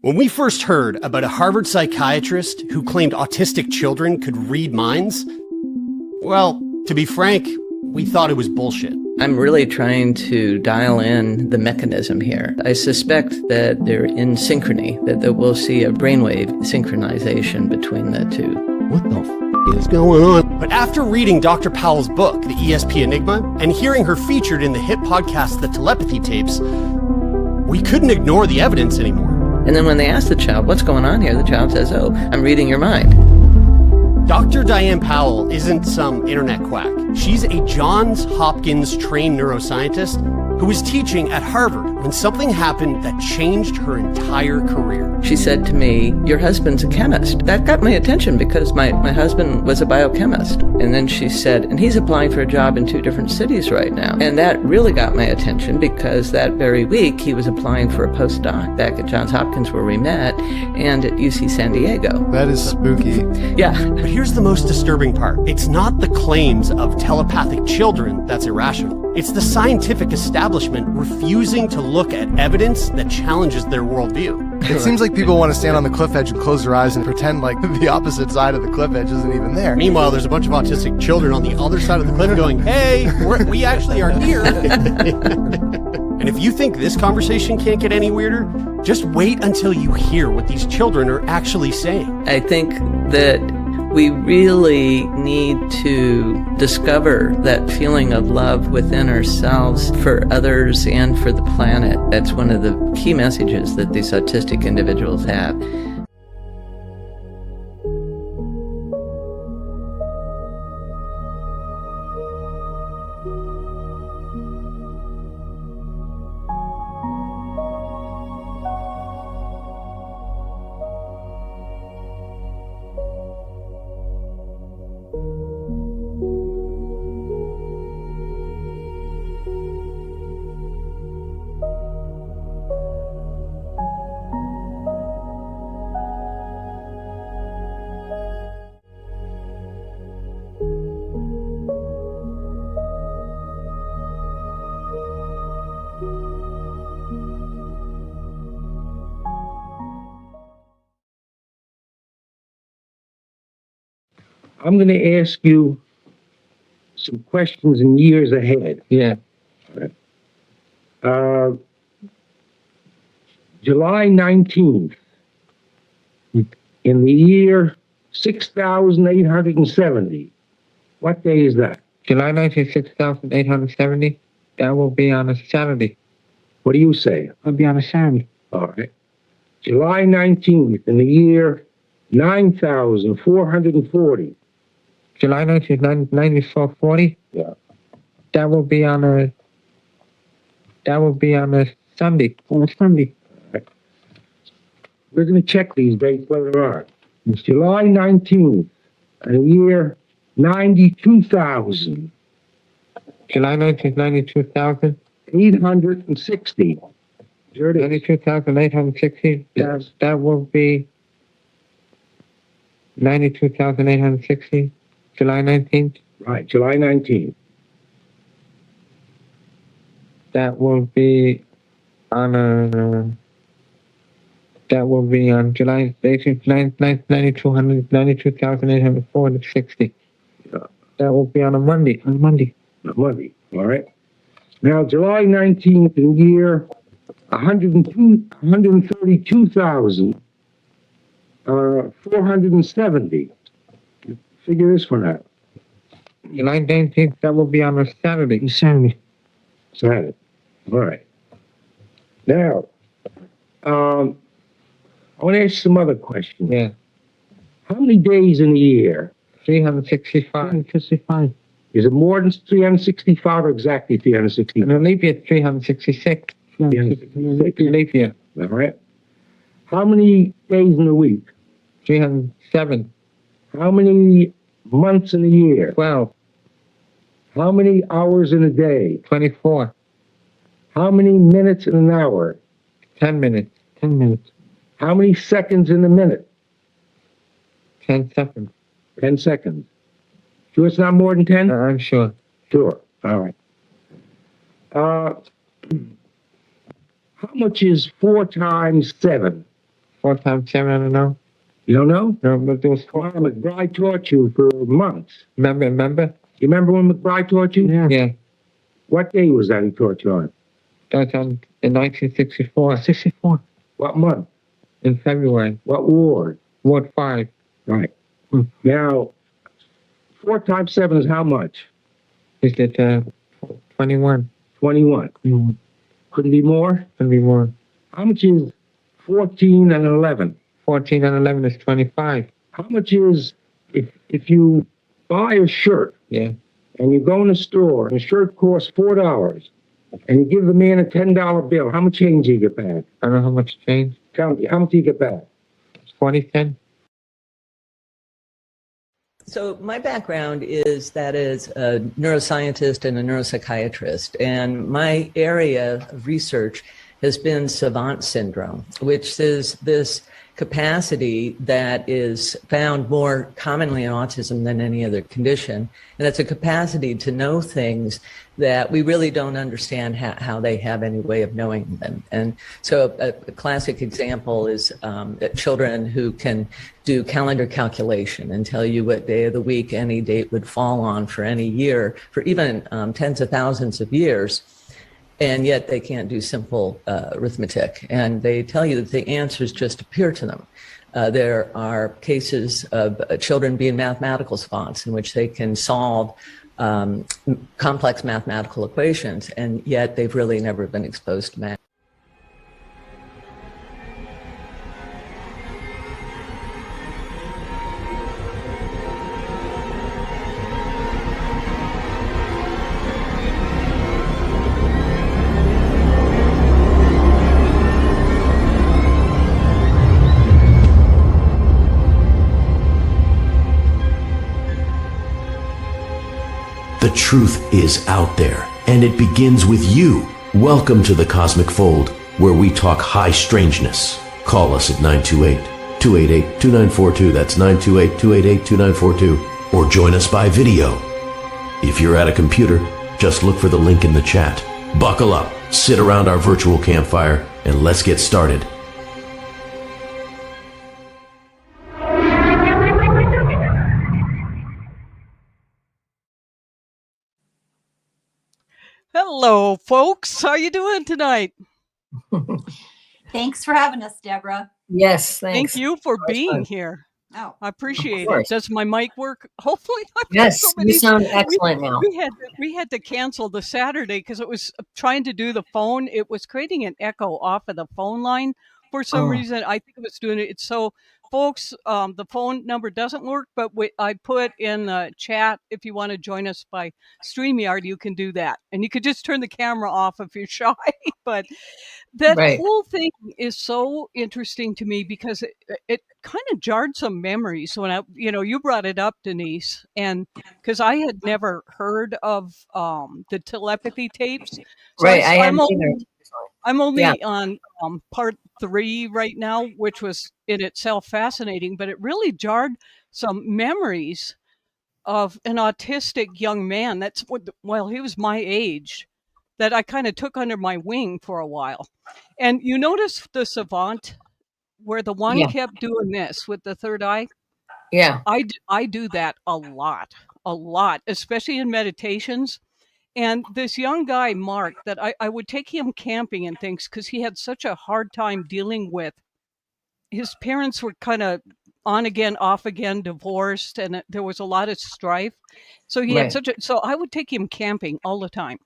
When we first heard about a Harvard psychiatrist who claimed autistic children could read minds, well, to be frank, we thought it was bullshit. I'm really trying to dial in the mechanism here. I suspect that they're in synchrony, that we'll see a brainwave synchronization between the two. What the f is going on? But after reading Dr. Powell's book, The ESP Enigma, and hearing her featured in the hit podcast, The Telepathy Tapes, we couldn't ignore the evidence anymore. And then when they ask the child, what's going on here? The child says, oh, I'm reading your mind. Dr. Diane Powell isn't some internet quack. She's a Johns Hopkins trained neuroscientist who was teaching at Harvard when something happened that changed her entire career. She said to me, your husband's a chemist. That got my attention because my husband was a biochemist. And then she said, and he's applying for a job in 2 different cities right now. And that really got my attention because that very week he was applying for a postdoc back at Johns Hopkins where we met and at UC San Diego. That is spooky. Yeah. But here's the most disturbing part. It's not the claims of telepathic children that's irrational. It's the scientific establishment refusing to look at evidence that challenges their worldview. It seems like people want to stand on the cliff edge and close their eyes and pretend like the opposite side of the cliff edge isn't even there. Meanwhile, there's a bunch of autistic children on the other side of the cliff going, hey, we actually are here. And if you think this conversation can't get any weirder, just wait until you hear what these children are actually saying. I think that we really need to discover that feeling of love within ourselves for others and for the planet. That's one of the key messages that these autistic individuals have. I'm going to ask you some questions in years ahead. Yeah. July 19th, in the year 6,870. What day is that? July 19th, 6,870. That will be on a Saturday. What do you say? It'll be on a Saturday. All right. July 19th, in the year 9,440. July 19th, 9440. Yeah. That will be on a Sunday. On a Sunday. We're going to check these dates later on. It's July 19th, in the year 92,000. July 19th, 92,000. 860. There it is. 92,860. Yes. That will be 92,860. July 19th. Right, July 19th. That will be on July 18th, 92,840.60. Yeah. That will be on a Monday. On Monday, all right. Now, July 19th in the year 132,470. Figure this one out. July 19th, that will be on a Saturday. Saturday. All right. Now, I want to ask some other questions. Yeah. How many days in a year? 365. 365. Is it more than 365 or exactly 365? And a leap year, 366. 366. Leap year. All right. How many days in a week? 307. How many months in a year? 12. How many hours in a day? 24. How many minutes in an hour? 10 minutes. 10 minutes. How many seconds in a minute? 10 seconds. 10 seconds. Sure it's not more than 10? I'm sure. Sure. All right. How much is 4 times 7? 4 times 7, I don't know. You don't know? No, but there was Well, 4. McBride taught you for months. Remember? You remember when McBride taught you? Yeah. What day was that he taught you on? That's in 1964. 64. What month? In February. What ward? Ward 5. Right. Now, 4 times 7 is how much? Is it 21? 21. Mm. Couldn't be more? Could be more. How much is 14 and 11? 14 and 11 is 25. How much is, if you buy a shirt Yeah. and you go in the store and the shirt costs $4 and you give the man a $10 bill, how much change do you get back? I don't know how much change. Count you. How much do you get back? 40 cents. So my background is that as a neuroscientist and a neuropsychiatrist, and my area of research has been savant syndrome, which is this capacity that is found more commonly in autism than any other condition. And it's a capacity to know things that we really don't understand how they have any way of knowing them. And so a classic example is children who can do calendar calculation and tell you what day of the week any date would fall on for any year, for even tens of thousands of years. And yet they can't do simple arithmetic. And they tell you that the answers just appear to them. There are cases of children being mathematical savants in which they can solve complex mathematical equations, and yet they've really never been exposed to math. The truth is out there, and it begins with you. Welcome to the Cosmic Fold, where we talk high strangeness. Call us at 928-288-2942. That's 928-288-2942. Or join us by video. If you're at a computer, just look for the link in the chat. Buckle up, sit around our virtual campfire, and let's get started. Hello, folks. How you doing tonight? Thanks for having us, Deborah. Yes, thanks. Thank you for That was being fun. here. Oh, I appreciate it. course. Does my mic work? Hopefully. I've got Yes, so you many- sound excellent now. We had to cancel the Saturday because it was trying to do the phone. It was creating an echo off of the phone line for some Oh. reason. I think it was doing it. So, folks, the phone number doesn't work, but I put in the chat if you want to join us by StreamYard, you can do that. And you could just turn the camera off if you're shy. But that Right. whole thing is so interesting to me because it kind of jarred some memories when you brought it up, Denise, and because I had never heard of the telepathy tapes. So Right, I I'm hadn't either. only Yeah. on part 3 right now, which was in itself fascinating, but it really jarred some memories of an autistic young man. He was my age, that I kind of took under my wing for a while. And you notice the savant where the one Yeah. kept doing this with the third eye. Yeah. I do that a lot, especially in meditations. And this young guy, Mark, that I would take him camping and things because he had such a hard time dealing with. His parents were kind of on again, off again, divorced, and there was a lot of strife. So he had Right. so I would take him camping all the time.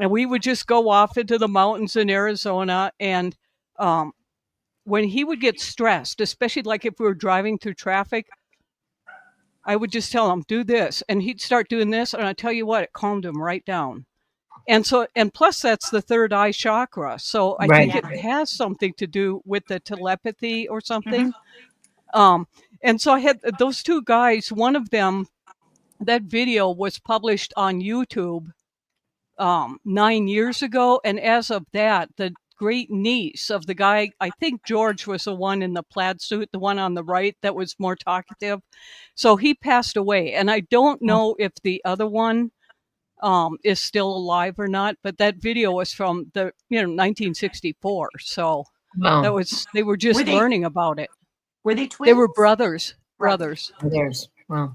And we would just go off into the mountains in Arizona. And when he would get stressed, especially like if we were driving through traffic, I would just tell him, do this. And he'd start doing this. And I tell you what, it calmed him right down. And plus that's the third eye chakra. So I Right. think it has something to do with the telepathy or something. And so I had those two guys, one of them, that video was published on YouTube 9 years ago. And as of that, the great niece of the guy, I think George was the one in the plaid suit, the one on the right that was more talkative. So he passed away. And I don't know if the other one is still alive or not, but that video was from the 1964. So Wow. They were just they- learning about it. Were they twins? They were brothers. There's wow.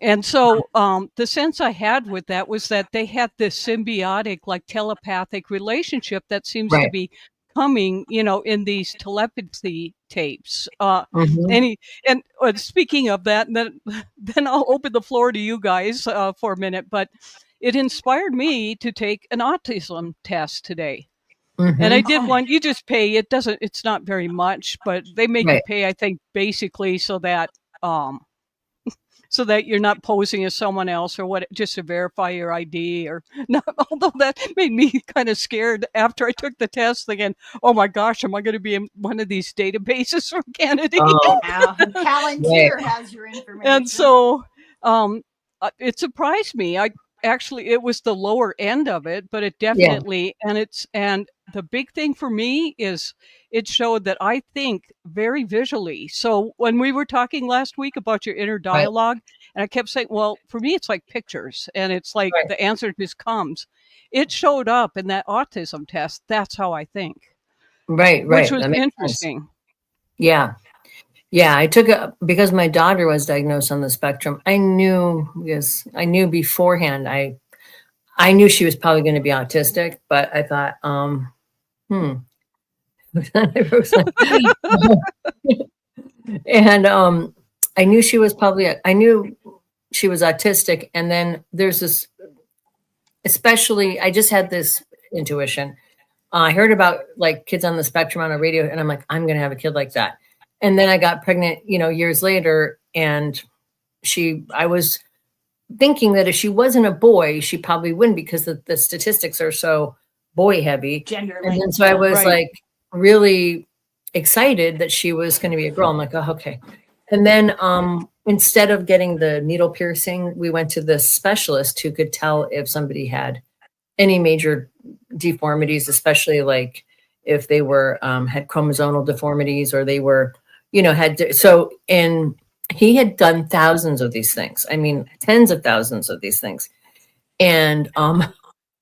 And so the sense I had with that was that they had this symbiotic, like telepathic relationship that seems to be coming, in these telepathy tapes. Mhm. And speaking of that, then I'll open the floor to you guys for a minute. But it inspired me to take an autism test today. And I Mhm. did one. You just pay. It's not very much, but they make you Right. pay, I think, basically so that you're not posing as someone else or what, just to verify your ID or not. Although that made me kind of scared after I took the test, thinking, "Oh my gosh, am I going to be in one of these databases from Kennedy?" Oh, Now, Palantir has your information. And so it surprised me. It was the lower end of it, but it definitely, and the big thing for me is it showed that I think very visually. So when we were talking last week about your inner dialogue, and I kept saying, well, for me, it's like pictures and it's like the answer just comes. It showed up in that autism test. That's how I think. Right. Which was That makes interesting. sense. Yeah. I took because my daughter was diagnosed on the spectrum. I knew beforehand. I knew she was probably going to be autistic, but I thought, and I knew she was autistic. And then there's this, especially, I just had this intuition. I heard about like kids on the spectrum on a radio, and I'm like, I'm going to have a kid like that. And then I got pregnant, years later, and I was thinking that if she wasn't a boy, she probably wouldn't, because the statistics are so boy heavy. Gender. And then so I was like really excited that she was going to be a girl. I'm like, oh, okay. And then instead of getting the needle piercing, we went to the specialist who could tell if somebody had any major deformities, especially like if they were had chromosomal deformities, or they were, and he had done thousands of these things. I mean, tens of thousands of these things. And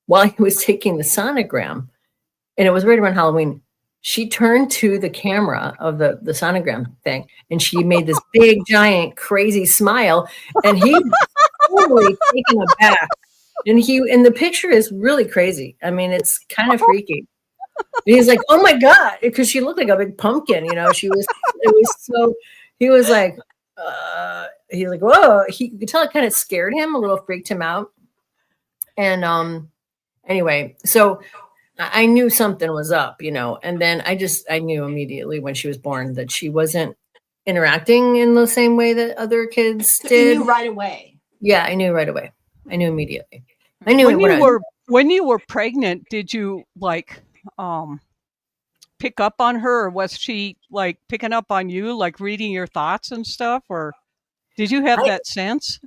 while he was taking the sonogram, and it was right around Halloween, she turned to the camera of the sonogram thing, and she made this big, giant, crazy smile, and he was totally taken aback. And the picture is really crazy. I mean, it's kind of freaky. And he's like, "Oh my God," because she looked like a big pumpkin, he was so, he was like, he's like, whoa, you could tell it kind of scared him, a little freaked him out. And anyway, so I knew something was up, and then I knew immediately when she was born that she wasn't interacting in the same way that other kids did. You knew right away. Yeah, I knew right away. I knew immediately. I knew when you were pregnant, did you pick up on her, or was she like picking up on you, like reading your thoughts and stuff, or did you have that sense?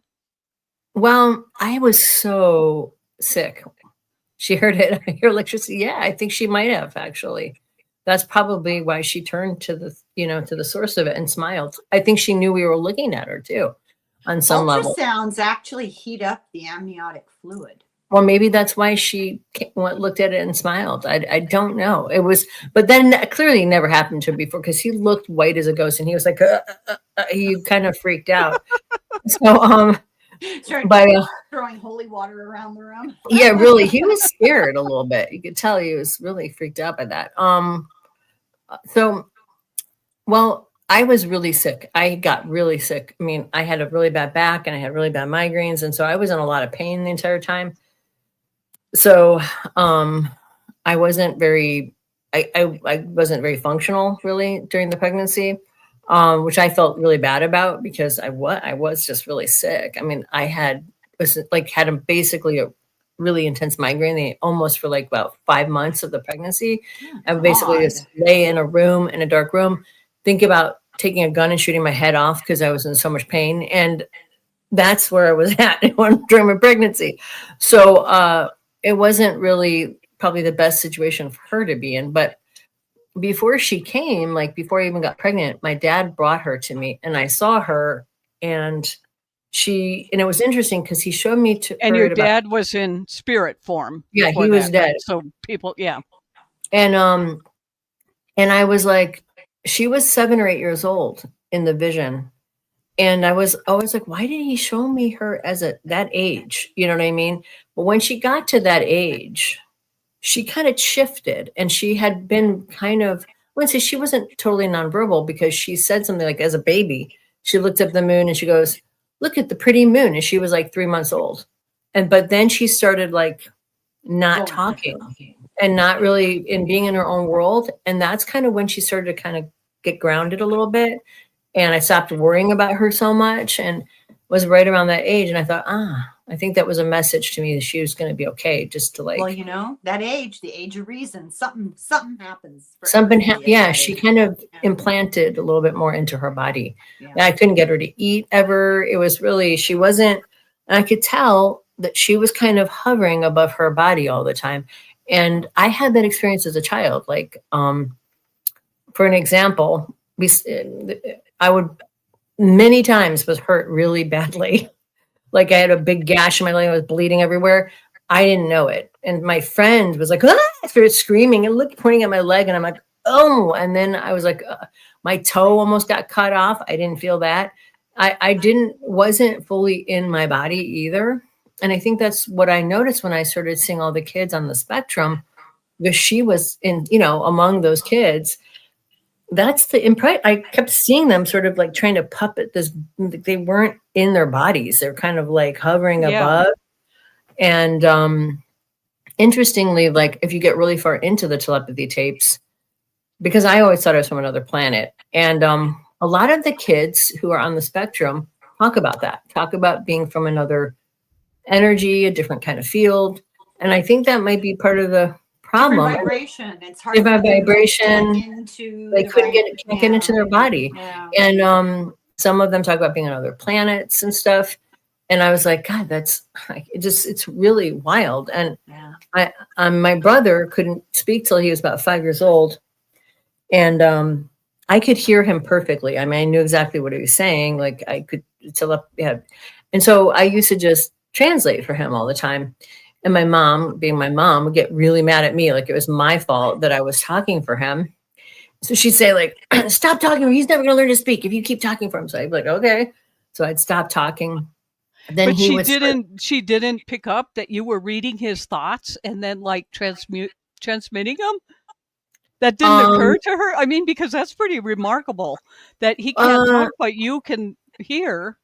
Well, I was so sick. She heard it. I hear electricity. Yeah, I think she might have, actually. That's probably why she turned to the source of it and smiled. I think she knew we were looking at her too, on some level. Ultrasounds actually heat up the amniotic fluid. Well, maybe that's why she looked at it and smiled. I don't know. It was, but then clearly never happened to him before, because he looked white as a ghost, and he was like, he kind of freaked out. So, Started throwing holy water around the room. Yeah, really, he was scared a little bit. You could tell he was really freaked out by that. Well, I was really sick. I got really sick. I mean, I had a really bad back, and I had really bad migraines, and so I was in a lot of pain the entire time. So I wasn't very functional really during the pregnancy, which I felt really bad about, because I was just really sick. I mean, I had basically a really intense migraine almost for like about 5 months of the pregnancy. I would basically just lay in a dark room, think about taking a gun and shooting my head off because I was in so much pain. And that's where I was at during my pregnancy. So it wasn't really probably the best situation for her to be in. But before she came, before I even got pregnant, my dad brought her to me, and I saw her, and it was interesting because he showed me to. And your dad was in spirit form. Yeah, he was dead. Right? So people, yeah. And And I was like, she was 7 or 8 years old in the vision. And I was always like, why did he show me her as that age? You know what I mean? But when she got to that age, she kind of shifted, and she had been kind of, I wouldn't say she wasn't totally nonverbal, because she said something like, as a baby, she looked up the moon and she goes, look at the pretty moon. And she was like 3 months old. But then she started like not talking and not really in being in her own world. And that's kind of when she started to kind of get grounded a little bit. And I stopped worrying about her so much, and was right around that age. And I thought, I think that was a message to me that she was going to be okay, just to like. Well, you know, that age, the age of reason, something happens. Yeah, she kind of implanted a little bit more into her body. Yeah. I couldn't get her to eat ever. It was really, she wasn't, and I could tell that she was kind of hovering above her body all the time. And I had that experience as a child. Like, for an example, I would many times was hurt really badly. Like I had a big gash in my leg, I was bleeding everywhere. I didn't know it. And my friend was like, I started screaming and pointing at my leg. And I'm like, oh. And then I was like, my toe almost got cut off. I didn't feel that. I wasn't fully in my body either. And I think that's what I noticed when I started seeing all the kids on the spectrum, because she was in, among those kids. That's the impression. I kept seeing them sort of like trying to puppet this. They weren't in their bodies. They're kind of like hovering above. And interestingly, like if you get really far into the telepathy tapes, because I always thought I was from another planet. And a lot of the kids who are on the spectrum talk about that, talk about being from another energy, a different kind of field. And I think that might be part of the problem. Different vibration. It's hard. Different vibration. They couldn't can't get into their body. Yeah. And some of them talk about being on other planets and stuff. And I was like, God, it's really wild. And my brother couldn't speak till he was about 5 years old. And I could hear him perfectly. I mean, I knew exactly what he was saying. Like I could tell up. Yeah. And so I used to just translate for him all the time. And my mom, being my mom, would get really mad at me. Like it was my fault that I was talking for him. So she'd say like, stop talking. He's never going to learn to speak if you keep talking for him. So I'd be like, okay. So I'd stop talking. Then but she didn't pick up that you were reading his thoughts and then like transmitting them. That didn't occur to her. I mean, because that's pretty remarkable that he can't talk, but you can hear.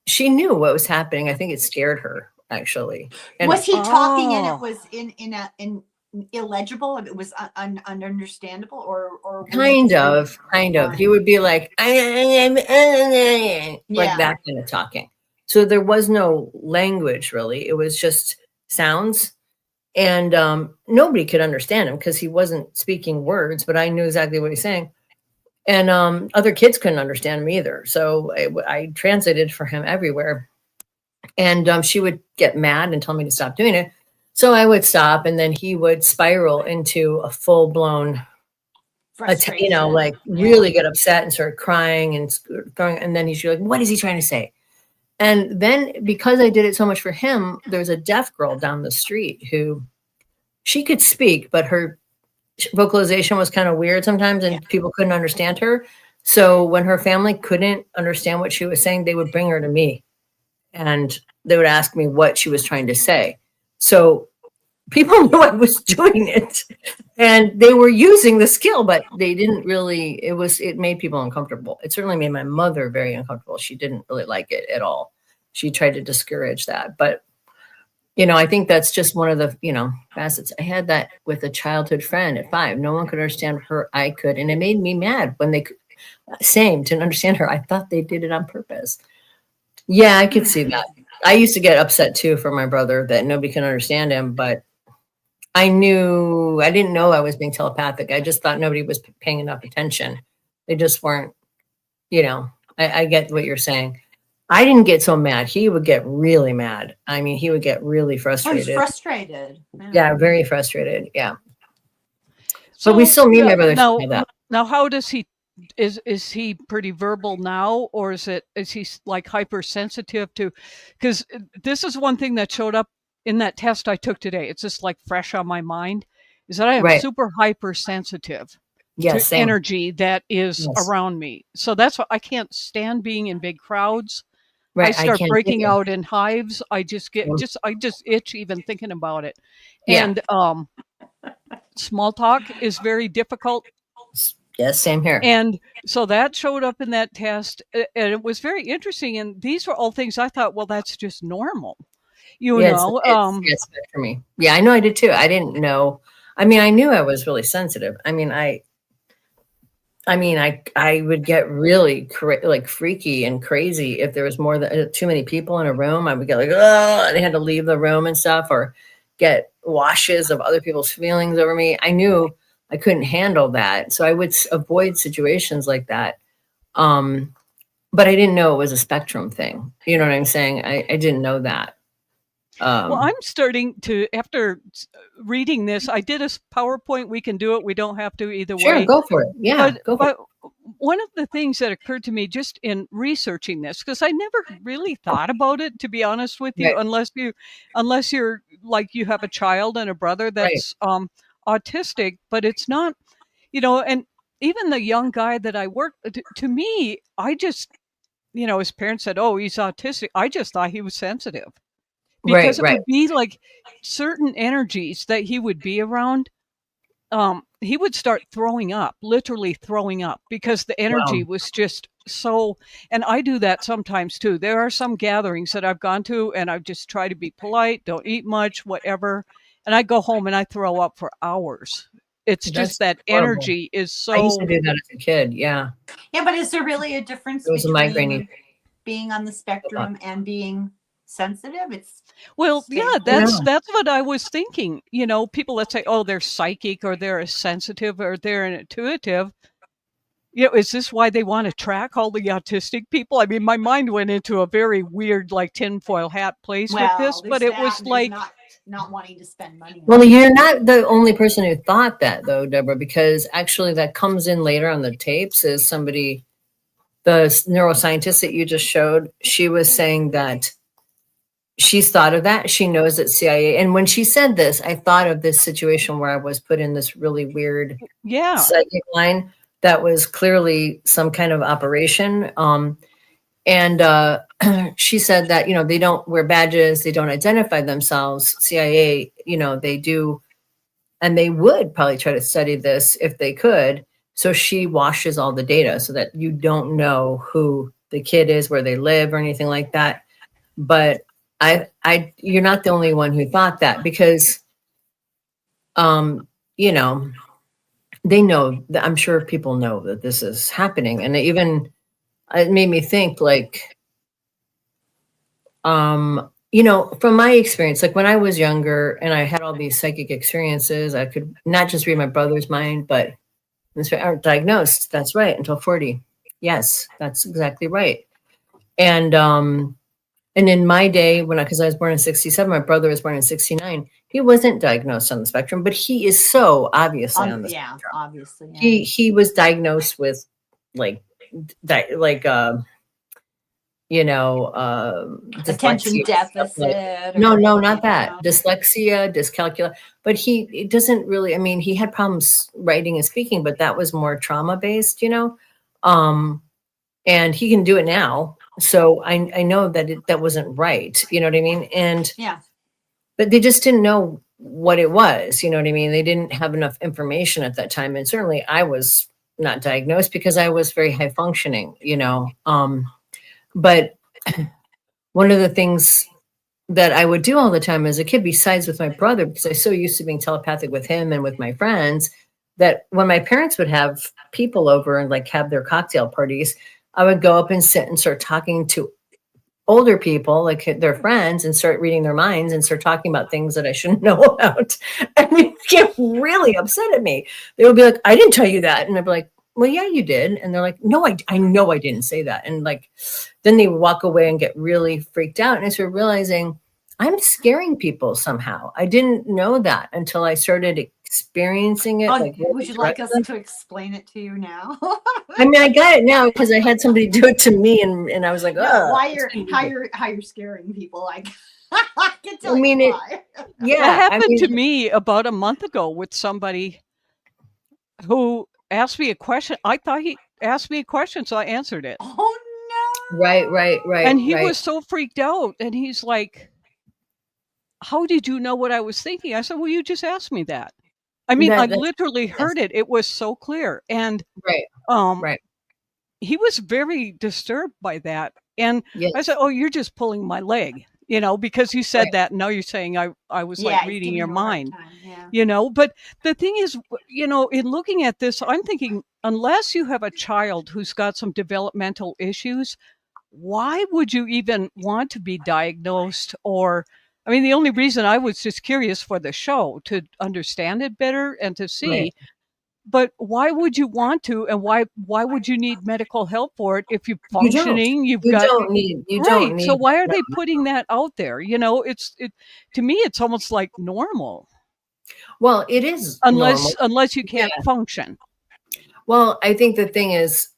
She knew what was happening. I think it scared her, actually. And was he talking and it was in illegible? It was ununderstandable, or kind of. He would be like, like that kind of talking. So there was no language really. It was just sounds. And nobody could understand him because he wasn't speaking words, but I knew exactly what he's saying. And other kids couldn't understand him either. So I translated for him everywhere. And she would get mad and tell me to stop doing it. So I would stop, and then he would spiral into a full-blown, really get upset and start crying and throwing. And then he'd be like, what is he trying to say? And then because I did it so much for him, there's a deaf girl down the street who she could speak, but her vocalization was kind of weird sometimes and people couldn't understand her. So when her family couldn't understand what she was saying, they would bring her to me and they would ask me what she was trying to say. So people knew I was doing it and they were using the skill, but they didn't really, it made people uncomfortable. It certainly made my mother very uncomfortable. She didn't really like it at all. She tried to discourage that. But, I think that's just one of the, facets. I had that with a childhood friend at 5. No one could understand her. I could. And it made me mad when they didn't understand her. I thought they did it on purpose. Yeah, I could see that. I used to get upset too for my brother that nobody can understand him, but I didn't know I was being telepathic. I just thought nobody was paying enough attention. They just weren't, I get what you're saying. I didn't get so mad. He would get really mad. I mean, he would get really frustrated. He's frustrated. Yeah, very frustrated. Yeah. So we still meet my brother. Now, how does he, is he pretty verbal now, or is he like hypersensitive to, because this is one thing that showed up in that test I took today. It's just like fresh on my mind, is that I am super hypersensitive. Yes, same. energy that is Yes. around me. So that's why I can't stand being in big crowds. I Right. start can't breaking either. out in hives. I just get Mm. I just itch even thinking about it. Yeah. And small talk is very difficult. Yes, same here. And so that showed up in that test, and it was very interesting. And these were all things I thought, well, that's just normal, you Yeah, know. it's bad for me. Yeah, I know I did too. I didn't know. I mean, I knew I was really sensitive. I mean, I would get really like freaky and crazy if there was more than too many people in a room. I would get like, oh, and I had to leave the room and stuff, or get washes of other people's feelings over me. I knew I couldn't handle that, so I would avoid situations like that. But I didn't know it was a spectrum thing. You know what I'm saying? I didn't know that. Well, I'm starting to, after reading this, I did a PowerPoint. We can do it. We don't have to either Sure, way. go for it. Yeah, go for it. One of the things that occurred to me just in researching this, because I never really thought about it, to be honest with you, Right. unless you're like you have a child and a brother that's autistic, but it's not, and even the young guy that I work to me, I just, his parents said, oh, he's autistic. I just thought he was sensitive. Because it Right. would be like certain energies that he would be around, he would start throwing up, literally throwing up, because the energy Wow. was just so. And I do that sometimes too. There are some gatherings that I've gone to, and I just try to be polite, don't eat much, whatever. And I go home and I throw up for hours. It's just that horrible. energy is so. I used to do that as a kid. Yeah. Yeah, but is there really a difference It was a migraine. between being on the spectrum and being sensitive? It's Well, same yeah, thing. that's what I was thinking. People that say, "Oh, they're psychic," or "They're sensitive," or "They're intuitive." Is this why they want to track all the autistic people? I mean, my mind went into a very weird, like tinfoil hat place with this, Well, but there's it was that, and like, there's not wanting to spend money on Well, it. you're not the only person who thought that, though, Deborah, because actually that comes in later on the tapes. Is somebody, the neuroscientist that you just showed, she was saying that she's thought of that. She knows that CIA. And when she said this, I thought of this situation where I was put in this really weird yeah, psychic line that was clearly some kind of operation. And she said that, they don't wear badges, they don't identify themselves. CIA, they do, and they would probably try to study this if they could. So she washes all the data so that you don't know who the kid is, where they live, or anything like that. But you're not the only one who thought that, because, they know that, I'm sure people know that this is happening. And it made me think, like, from my experience, like when I was younger and I had all these psychic experiences, I could not just read my brother's mind, but aren't diagnosed. That's right. Until 40. Yes, that's exactly right. And in my day, because I was born in 67, my brother was born in 69. He wasn't diagnosed on the spectrum, but he is so obviously on the spectrum. Obviously. Yeah. He was diagnosed with attention deficit. No, not that. Dyslexia, dyscalculia. But it doesn't really, he had problems writing and speaking, but that was more trauma based, and he can do it now. So I know that that wasn't right. You know what I mean? And Yeah. but they just didn't know what it was. You know what I mean? They didn't have enough information at that time. And certainly I was not diagnosed because I was very high functioning, but one of the things that I would do all the time as a kid, besides with my brother, because I was so used to being telepathic with him and with my friends, that when my parents would have people over and like have their cocktail parties, I would go up and sit and start talking to older people, like their friends, and start reading their minds and start talking about things that I shouldn't know about. And they get really upset at me. They would be like, I didn't tell you that. And I'd be like, well, yeah, you did. And they're like, no, I know I didn't say that. And like, then they walk away and get really freaked out. And I started realizing I'm scaring people somehow. I didn't know that until I started experiencing it. Would you like us to explain it to you now? I got it now because I had somebody do it to me, and I was like, oh, how you're scaring people. I can tell you why. That happened to me about a month ago with somebody who asked me a question. I thought he asked me a question, so I answered it. Oh no. Right. And he right. was so freaked out. And he's like, how did you know what I was thinking? I said, well, you just asked me that. I mean, I literally heard it. It was so clear. And right. he was very disturbed by that. And Yes. I said, oh, you're just pulling my leg, because you said that. And now you're saying I was like reading your mind, But the thing is, in looking at this, I'm thinking, unless you have a child who's got some developmental issues, why would you even want to be diagnosed? Or, I mean, the only reason I was just curious for the show to understand it better and to see. Right. But why would you want to, and why would you need medical help for it if you're functioning? You don't need. So why are they putting that out there? To me, it's almost like normal. Well, it is unless you can't function. Well, I think the thing is,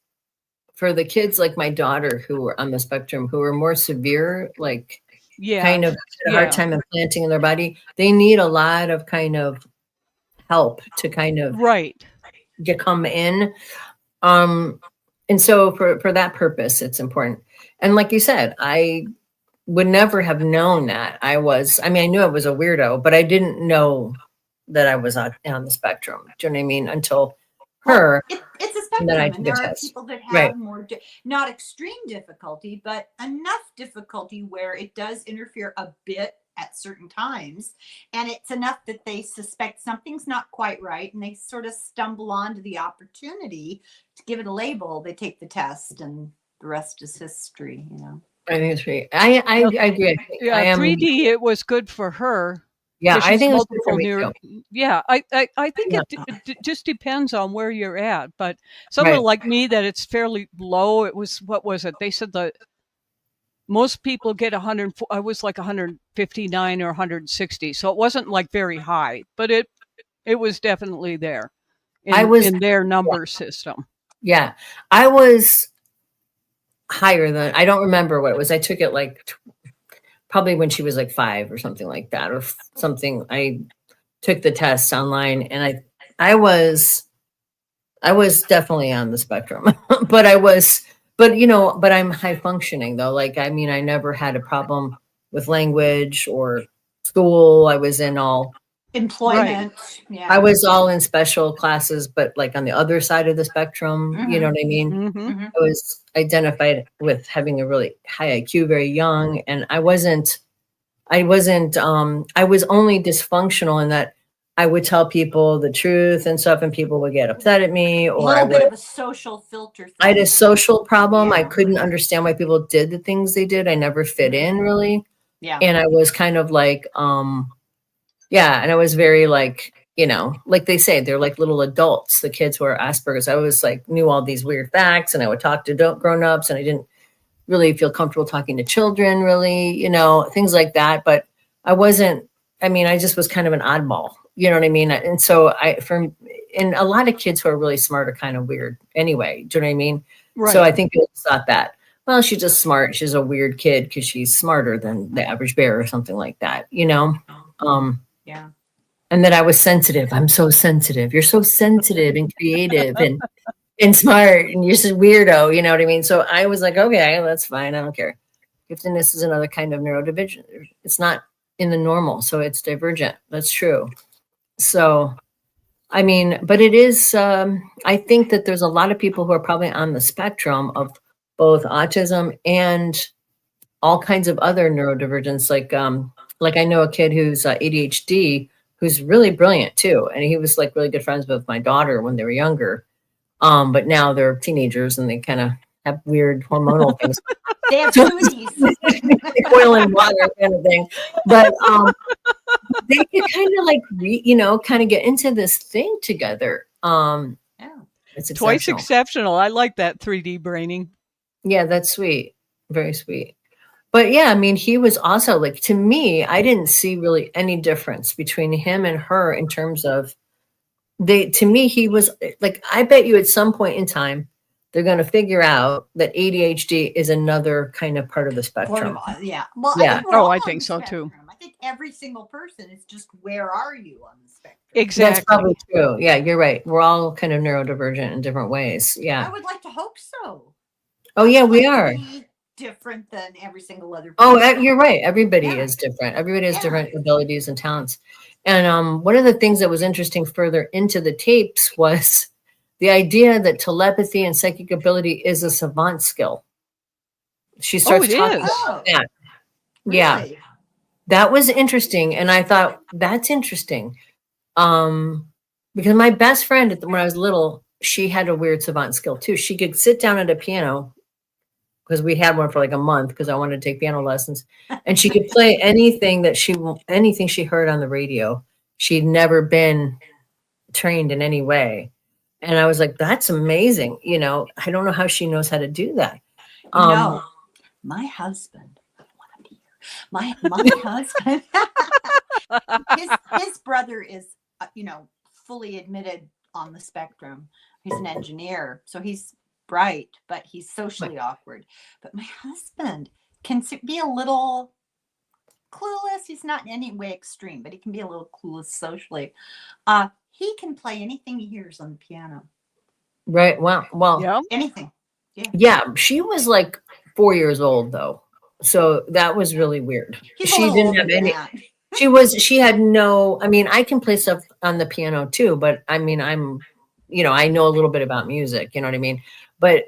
for the kids like my daughter who were on the spectrum, who are more severe, like kind of had a hard time implanting in their body, they need a lot of kind of help to kind of to come in. And so for that purpose, it's important. And like you said, I would never have known that I knew I was a weirdo, but I didn't know that I was on the spectrum. Do you know what I mean? Until her. It's a spectrum, and there are people that have more, not extreme difficulty, but enough difficulty where it does interfere a bit at certain times, and it's enough that they suspect something's not quite right, and they sort of stumble onto the opportunity to give it a label. They take the test, and the rest is history. I think it's great. I agree. I am 3D. It was good for her. Yeah, I think it's good for me too. Yeah, I think it just depends on where you're at. But someone like me, that it's fairly low. It was, what was it? They said that most people get 100. I was like 159 or 160, so it wasn't like very high, but it was definitely there. In their number system. Yeah, I was higher than, I don't remember what it was. I took it like probably when she was like 5 or something like that, or something. I took the test online, and I was definitely on the spectrum, but I'm high functioning though. Like, I mean, I never had a problem with language or school. I was in all employment. Yeah. I was all in special classes, but like on the other side of the spectrum, you know what I mean? Mm-hmm. I was identified with having a really high IQ very young, and I was only dysfunctional in that I would tell people the truth and stuff, and people would get upset at me, or a little bit of a social filter thing. I had a social problem. I couldn't understand why people did the things they did. I never fit in really. Yeah. And I was kind of like, and I was very like, like they say, they're like little adults, the kids who are Asperger's. I was like, knew all these weird facts, and I would talk to grown-ups, and I didn't really feel comfortable talking to children, really, things like that. But I just was kind of an oddball, you know what I mean? And so and a lot of kids who are really smart are kind of weird anyway, do you know what I mean? Right. So I think people thought that, well, she's just smart. She's a weird kid because she's smarter than the average bear or something like that, Yeah. And that I was sensitive. I'm so sensitive. You're so sensitive and creative and smart, and you're just a weirdo. You know what I mean? So I was like, okay, that's fine. I don't care. Giftedness is another kind of neurodivision. It's not in the normal, so it's divergent. That's true. So, I mean, but it is, I think that there's a lot of people who are probably on the spectrum of both autism and all kinds of other neurodivergence. Like I know a kid who's ADHD, who's really brilliant too. And he was like really good friends with my daughter when they were younger. But now they're teenagers and they kind of have weird hormonal things. They have cooties. Oil and water kind of thing. But they could kind of like, kind of get into this thing together. It's exceptional. Twice exceptional. I like that 3D braining. Yeah, that's sweet. Very sweet. But yeah, I mean, he was also like, to me, I didn't see really any difference between him and her in terms of to me, he was like, I bet you at some point in time, they're going to figure out that ADHD is another kind of part of the spectrum. Yeah. Well, yeah. I think so too. at every single person. It's just where are you on the spectrum? Exactly. That's probably true. Yeah, you're right. We're all kind of neurodivergent in different ways. Yeah. I would like to hope so. Oh, yeah, we are. Be different than every single other person. Oh, you're right. Everybody Yeah. is different. Everybody has Yeah. different abilities and talents. And one of the things that was interesting further into the tapes was the idea that telepathy and psychic ability is a savant skill. She starts it talking is. about that. Yeah, Really? that was interesting. And I thought, that's interesting. Because my best friend when I was little, she had a weird savant skill too. She could sit down at a piano, because we had one for like a month because I wanted to take piano lessons, and she could play anything she heard on the radio. She'd never been trained in any way. And I was like, that's amazing. You know, I don't know how she knows how to do that. No, my husband, my husband, his brother is, fully admitted on the spectrum. He's an engineer, so he's bright, but he's socially awkward. But my husband can be a little clueless. He's not in any way extreme, but he can be a little clueless socially. He can play anything he hears on the piano. Right. Well, Yeah. Anything. yeah, she was like 4 years old though. So that was really weird. He's a She little didn't older have than any, that. she had no, I mean, I can play stuff on the piano too, but I mean, I know a little bit about music, you know what I mean? But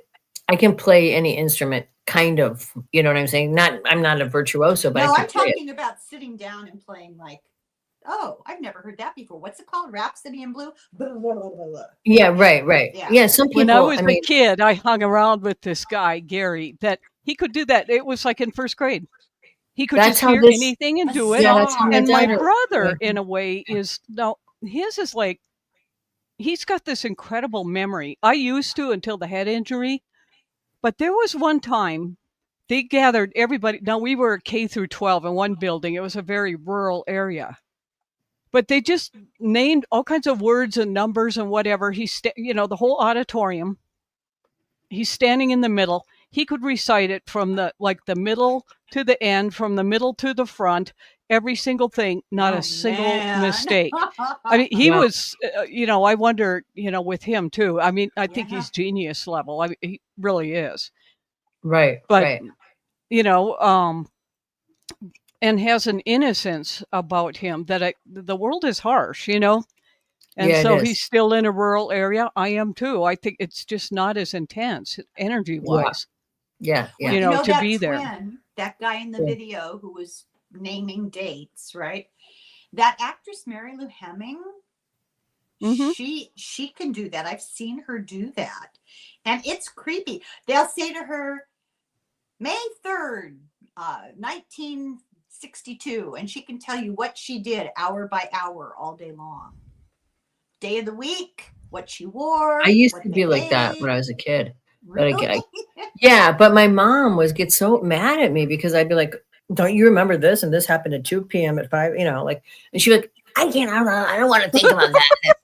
I can play any instrument kind of, you know what I'm saying? I'm not a virtuoso, but No, I can I'm play it. talking about sitting down and playing like, oh, I've never heard that before. What's it called? Rhapsody in Blue? Blah, blah, blah, blah, blah. Yeah, right. Yeah. Yeah, some people, When I was a kid, I hung around with this guy, Gary, that he could do that. It was like in first grade. He could That's just how hear this- anything and do Yeah, it. that's how And my daughter- brother, in a way, his is like, he's got this incredible memory. I used to until the head injury, but there was one time they gathered everybody. Now we were K through 12 in one building. It was a very rural area, but they just named all kinds of words and numbers and whatever. The whole auditorium. He's standing in the middle. He could recite it from the middle to the end, from the middle to the front, every single thing, not Oh, a single man. mistake. I mean, he Wow. was, I wonder, with him too. I mean, I think Yeah. he's genius level. I mean, he really is. Right, But, right. And has an innocence about him that the world is harsh, And Yeah, it so is. he's still in a rural area. I am too. I think it's just not as intense energy wise. Yeah. Well, You know, to that be there. twin, that guy in the Yeah. video who was naming dates, right? That actress Mary Lou Hemming, Mhm. she can do that. I've seen her do that, and it's creepy. They'll say to her, May 3rd, 1962, and she can tell you what she did hour by hour all day long. Day of the week, what she wore. I used what to they be like that ate. when I was a kid. Really? Yeah, but my mom would get so mad at me because I'd be like, don't you remember this? And this happened at 2 p.m. at 5, and she'd be like, I don't want to think about that.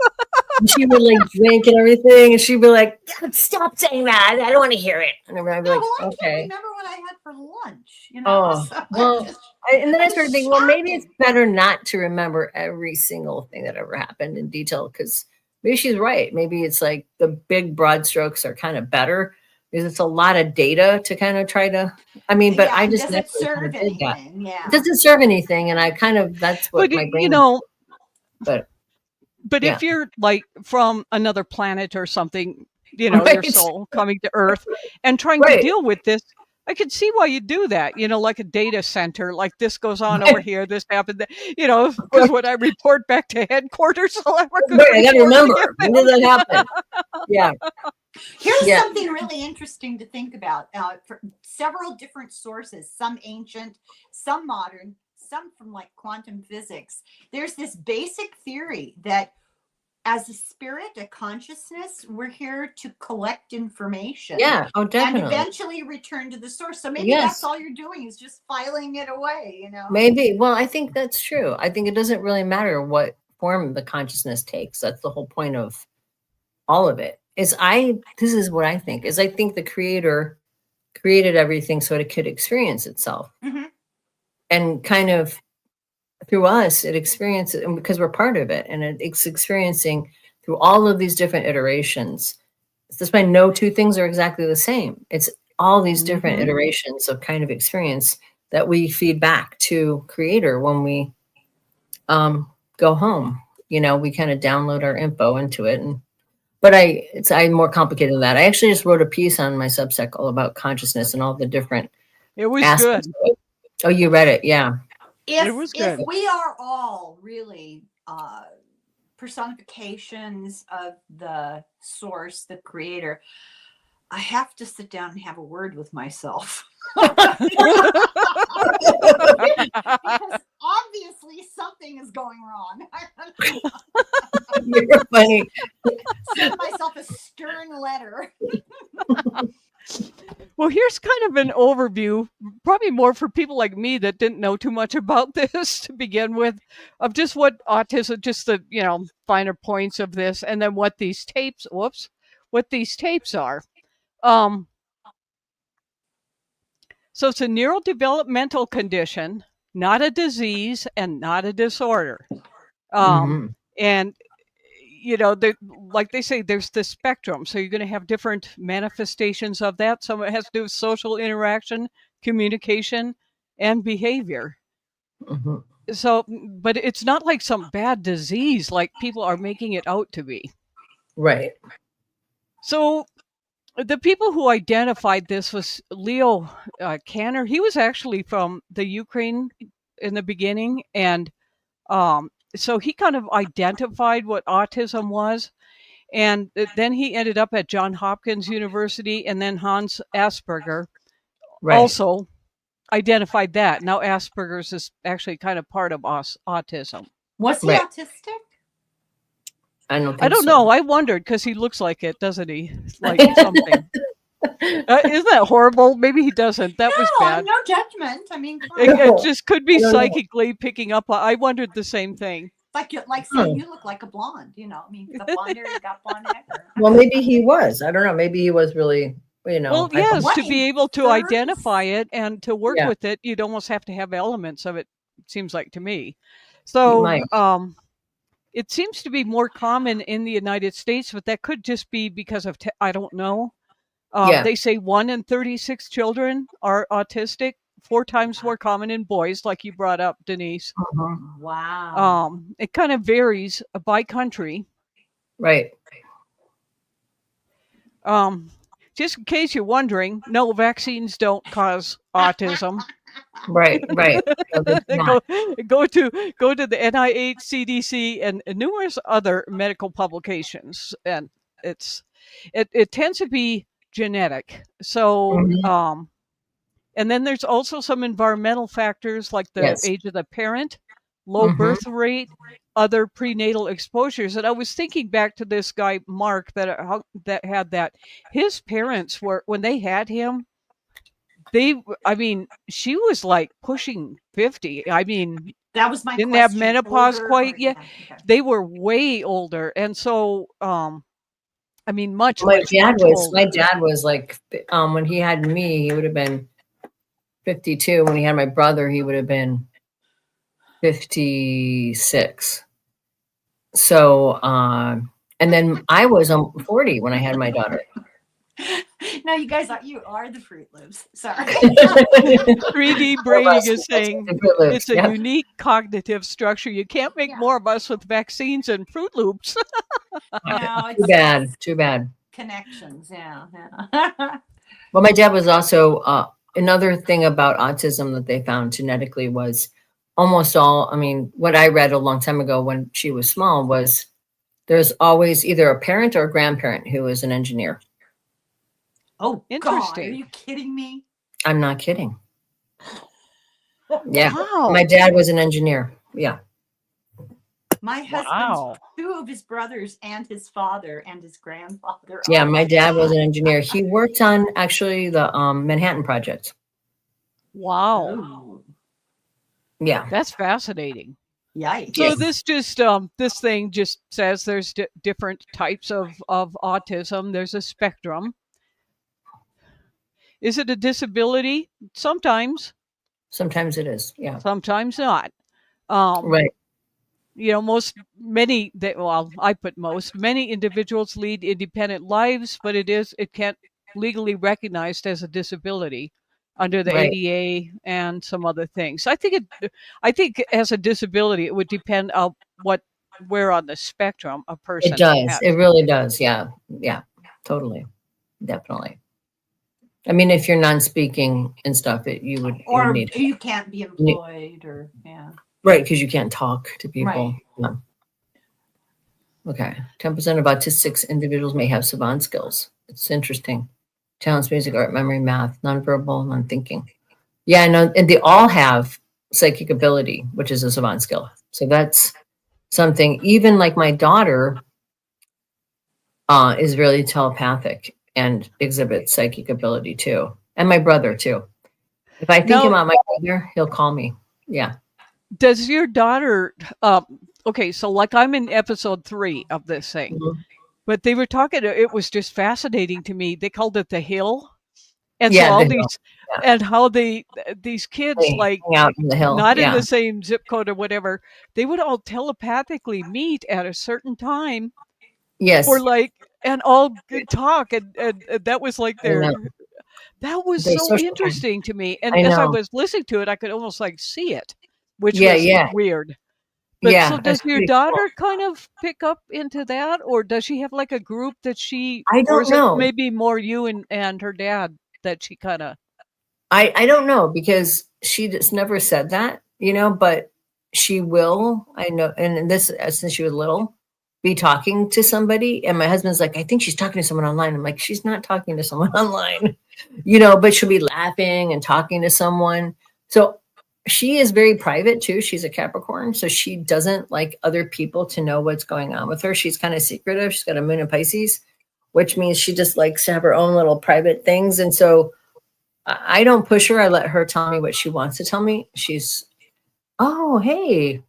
And she would like drink and everything. And she'd be like, stop saying that. I don't want to hear it. And I'd be No, like, well, I can't okay. remember what I had for lunch. Oh, so well, just- and then I it's started thinking, well, maybe it's shocking. better not to remember every single thing that ever happened in detail because maybe she's right. Maybe it's like the big broad strokes are kind of better because it's a lot of data to kind of try to, but Yeah, I it just doesn't never serve kind of did that. anything. Yeah. It doesn't serve anything. And that's what But my brain, but But Yeah. if you're like from another planet or something, your Right. soul coming to Earth and trying Right. to deal with this, I could see why you do that. Like a data center, like this goes on over here, this happened, because when I report back to headquarters, I'll have a good Right, I got to report remember give when did that happen? Yeah. Here's Yeah. something really interesting to think about. For several different sources, some ancient, some modern, some from like quantum physics. There's this basic theory that as a spirit, a consciousness, we're here to collect information. Yeah. Oh, And definitely. eventually return to the source. So maybe Yes. that's all you're doing is just filing it away, Maybe. Well, I think that's true. I think it doesn't really matter what form the consciousness takes. That's the whole point of all of it. This is what I think, is I think the creator created everything so it could experience itself Mhm. and kind of through us, it experiences, and because we're part of it, and it's experiencing through all of these different iterations. That's why no two things are exactly the same. It's all these different iterations of kind of experience that we feed back to Creator when we go home. You know, we kind of download our info into it. But I'm more complicated than that. I actually just wrote a piece on my Substack all about consciousness and all the different It was aspects good. of it. Oh, you read it? Yeah. It was If good. we are all really personifications of the source, the creator, I have to sit down and have a word with myself. Because obviously something is going wrong. You're funny. Send myself a stern letter. Well, here's kind of an overview, probably more for people like me that didn't know too much about this to begin with, of just what autism, just the, finer points of this, and then what these tapes, what these tapes are. So it's a neurodevelopmental condition, not a disease and not a disorder. And like they say, there's the spectrum. So you're going to have different manifestations of that. Some of it has to do with social interaction, communication, and behavior. So, but it's not like some bad disease like people are making it out to be. Right. So the people who identified this was Leo Kanner. He was actually from the Ukraine in the beginning. And so he kind of identified what autism was. And then he ended up at Johns Hopkins University, and then Hans Asperger also identified that. Now Asperger's is actually kind of part of autism. Was he autistic? I don't think I don't so. know. I wondered because he looks like it, doesn't he? Like something. Isn't that horrible? Maybe he doesn't. That was bad. No judgment. I mean, it just could be psychically picking up. I wondered the same thing. Like saying you look like a blonde, I mean, the blonde hair, you got blonde hair. Well, maybe he was. I don't know. Maybe he was really, Well, yes, to be able to identify it and to work with it, you'd almost have to have elements of it, seems like to me. So it seems to be more common in the United States, but that could just be because of, I don't know. They say 1 in 36 children are autistic. 4 times more common in boys, like you brought up, Denise. Wow. It kind of varies by country. Right. Just in case you're wondering, no, vaccines don't cause autism. Right. Go to the NIH, CDC, and numerous other medical publications, and it tends to be genetic. So and then there's also some environmental factors like the age of the parent, low birth rate, other prenatal exposures. And I was thinking back to this guy, Mark, that had that. His parents were, when they had him, she was like pushing 50. I mean, that was my didn't question. have menopause quite yet. Okay. They were way older. And so, much My dad older. was like, when he had me, he would have been 52. When he had my brother, he would have been 56. So, and then I was 40 when I had my daughter. No, you guys are the Fruit Loops. Sorry. 3D braining is saying it's a unique cognitive structure. You can't make more of us with vaccines and Fruit Loops. No, Too bad. Connections, yeah. Well, my dad was also another thing about autism that they found genetically was almost all. I mean, what I read a long time ago when she was small was there's always either a parent or a grandparent who is an engineer. Oh, interesting. God, are you kidding me? I'm not kidding. Yeah. Wow. My dad was an engineer. Yeah. My husband's 2 of his brothers and his father and his grandfather. Yeah, my dad was an engineer. He worked on actually the Manhattan Project. Wow. Ooh. Yeah. That's fascinating. Yikes. So this just this thing just says there's different types of autism. There's a spectrum. Is it a disability? Sometimes. Sometimes it is. Yeah. Sometimes not. Right. Many individuals lead independent lives, but it can't legally recognized as a disability under the Right. ADA and some other things. I think as a disability, it would depend on where on the spectrum a person It does. has. It really does. Yeah. Yeah. Totally. Definitely. I mean, if you're non-speaking and stuff, you would need you can't be employed, or right, because you can't talk to people. Right. Yeah. Okay. 10% of autistic individuals may have savant skills. It's interesting. Talents, music, art, memory, math, nonverbal, non-thinking. Yeah, no, and they all have psychic ability, which is a savant skill. So that's something. Even like my daughter is really telepathic and exhibits psychic ability too, and my brother too. If I think about my brother, he'll call me. Yeah. Does your daughter? Okay, so like I'm in episode 3 of this thing, but they were talking. It was just fascinating to me. They called it the Hill, and so all these, and how these kids like out in the hill, not in the same zip code or whatever, they would all telepathically meet at a certain time. Yes. Or like, and all talk, and that was like that was so interesting to me. And as I was listening to it, I could almost like see it, which was weird. But so does your daughter kind of pick up into that, or does she have like a group that she? I don't know. Maybe more you and her dad that she kind of. I don't know, because she just never said that, but she will. I know, and this since she was little, be talking to somebody, and my husband's like, I think she's talking to someone online. I'm like, she's not talking to someone online, but she'll be laughing and talking to someone. So she is very private too. She's a Capricorn, so she doesn't like other people to know what's going on with her. She's kind of secretive. She's got a moon in Pisces, which means she just likes to have her own little private things. And so I don't push her. I let her tell me what she wants to tell me. She's, oh, hey,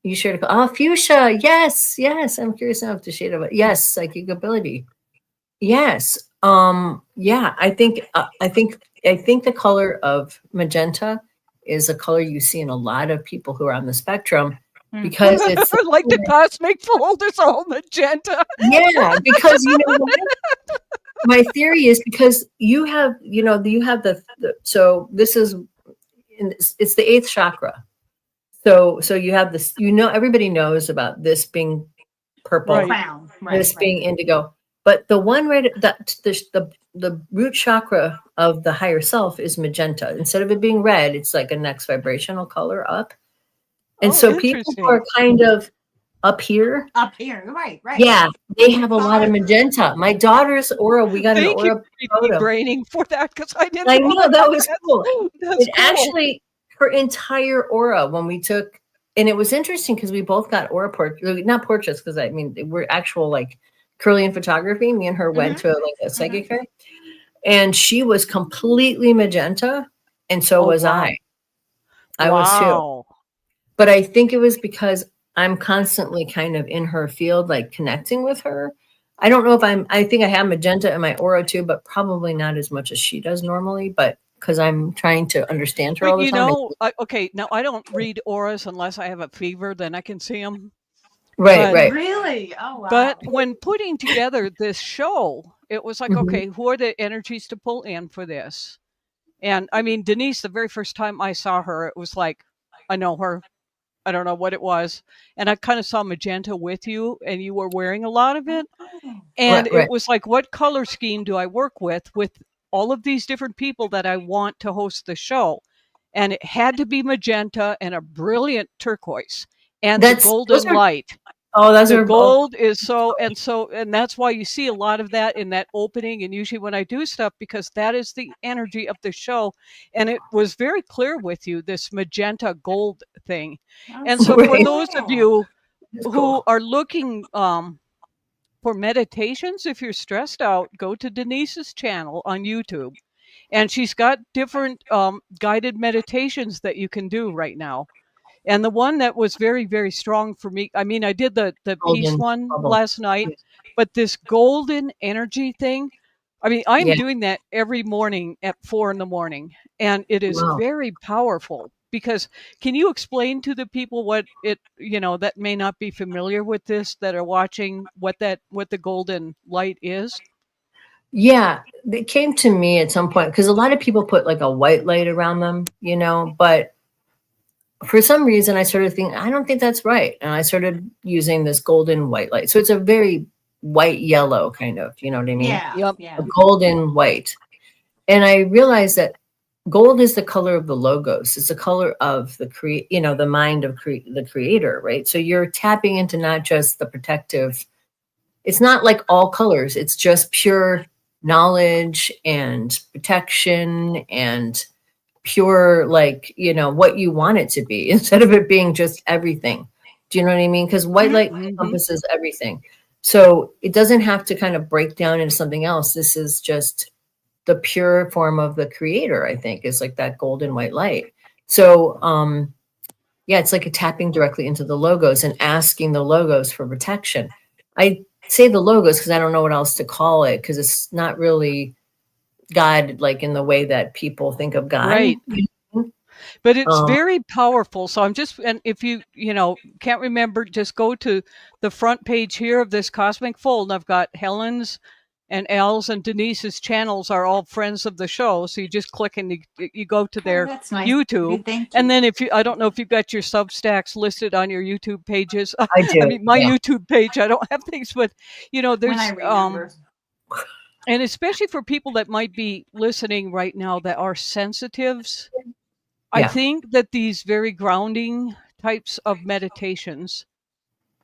you shared fuchsia. Yes. I'm curious enough to shade of it. Yes. Psychic ability. Yes. Yeah. I think the color of magenta is a color you see in a lot of people who are on the spectrum, because it's like the cosmic fold is all magenta. Yeah, because my theory is because you have the so this is it's the 8th chakra. So you have this, everybody knows about this being purple, this being indigo, but the one the root chakra of the higher self is magenta. Instead of it being red, it's like a next vibrational color up. And so people who are kind of up here, right. Yeah, they have a lot of magenta. My daughter's aura, we got an aura photo. Braining for that, because I didn't. I know that was cool. Actually, her entire aura when we took, and it was interesting because we both got aura not portraits, because we're actual like Curlian photography. Me and her went to like a psychic fair, and she was completely magenta, and so was I. I was too. But I think it was because I'm constantly kind of in her field, like connecting with her. I don't know if I think I have magenta in my aura too, but probably not as much as she does normally, but because I'm trying to understand her all the time. Now I don't read auras unless I have a fever, then I can see them. Right. Really? Oh, wow. But when putting together this show, it was like, okay, who are the energies to pull in for this? And I mean, Denise, the very first time I saw her, it was like, I know her. I don't know what it was. And I kind of saw magenta with you, and you were wearing a lot of it. And it was like, what color scheme do I work with all of these different people that I want to host the show? And it had to be magenta and a brilliant turquoise and the golden light. Oh, that's the gold is and that's why you see a lot of that in that opening. And usually when I do stuff, because that is the energy of the show. And it was very clear with you, this magenta gold thing. And so for those of you who are looking for meditations, if you're stressed out, go to Denise's channel on YouTube. And she's got different guided meditations that you can do right now. And the one that was very, very strong for me, I mean, I did the peace one last night, but this golden energy thing, I mean, I'm doing that every morning at 4 a.m, and it is very powerful. because can you explain to the people what it, that may not be familiar with this, that are watching, what the golden light is? Yeah, it came to me at some point because a lot of people put like a white light around them, but for some reason I started thinking, I don't think that's right. And I started using this golden white light. So it's a very white yellow kind of, you know what I mean? Yeah. Yep. Yeah. A golden white. And I realized that gold is the color of the logos. It's the color of the the mind of the creator, right? So you're tapping into not just the protective. It's not like all colors. It's just pure knowledge and protection and pure, like, what you want it to be instead of it being just everything. Do you know what I mean? Because white light encompasses everything. So it doesn't have to kind of break down into something else. This is just the pure form of the creator, I think, is like that golden white light. So, yeah, it's like a tapping directly into the logos and asking the logos for protection. I say the logos because I don't know what else to call it, because it's not really God, like in the way that people think of God. Right. But it's very powerful. So and if you, can't remember, just go to the front page here of this Cosmic Fold. I've got Helen's and Al's and Denise's channels are all friends of the show. So you just click and you go to their That's nice. YouTube. Thank you. And then I don't know if you've got your Substacks listed on your YouTube pages. I do. I mean, my YouTube page, I don't have things, but there's, When I remember. and especially for people that might be listening right now that are sensitives, I think that these very grounding types of meditations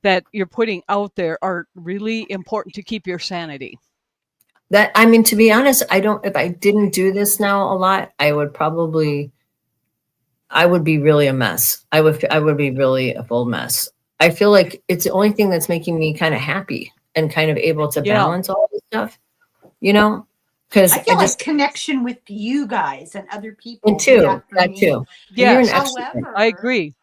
that you're putting out there are really important to keep your sanity. That, I mean, to be honest, if I didn't do this now a lot, I would be really a mess. I would be really a full mess. I feel like it's the only thing that's making me kind of happy and kind of able to balance all this stuff, because I feel like connection with you guys and other people. And too, that too. Yeah. However, I agree.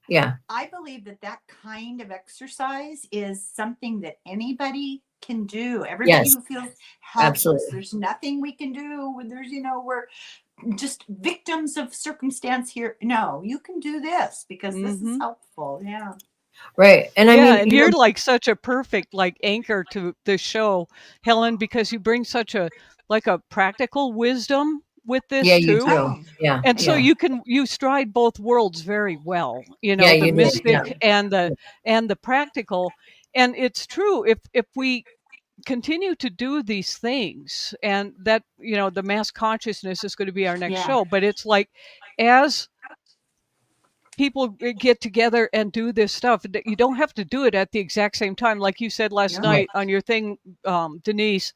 Yeah. I believe that kind of exercise is something that anybody can do. Everybody who feels helpless. Absolutely. There's nothing we can do when there's, we're just victims of circumstance here. No, you can do this because this is helpful. Yeah. Right. And I mean, and you're like such a perfect anchor to the show, Helen, because you bring such a practical wisdom with this too. You do. Yeah. And so you stride both worlds very well, the mystic and the practical. And it's true, if we continue to do these things, and that, the mass consciousness is going to be our next show, but it's like, as people get together and do this stuff, you don't have to do it at the exact same time. Like you said last night on your thing, Denise,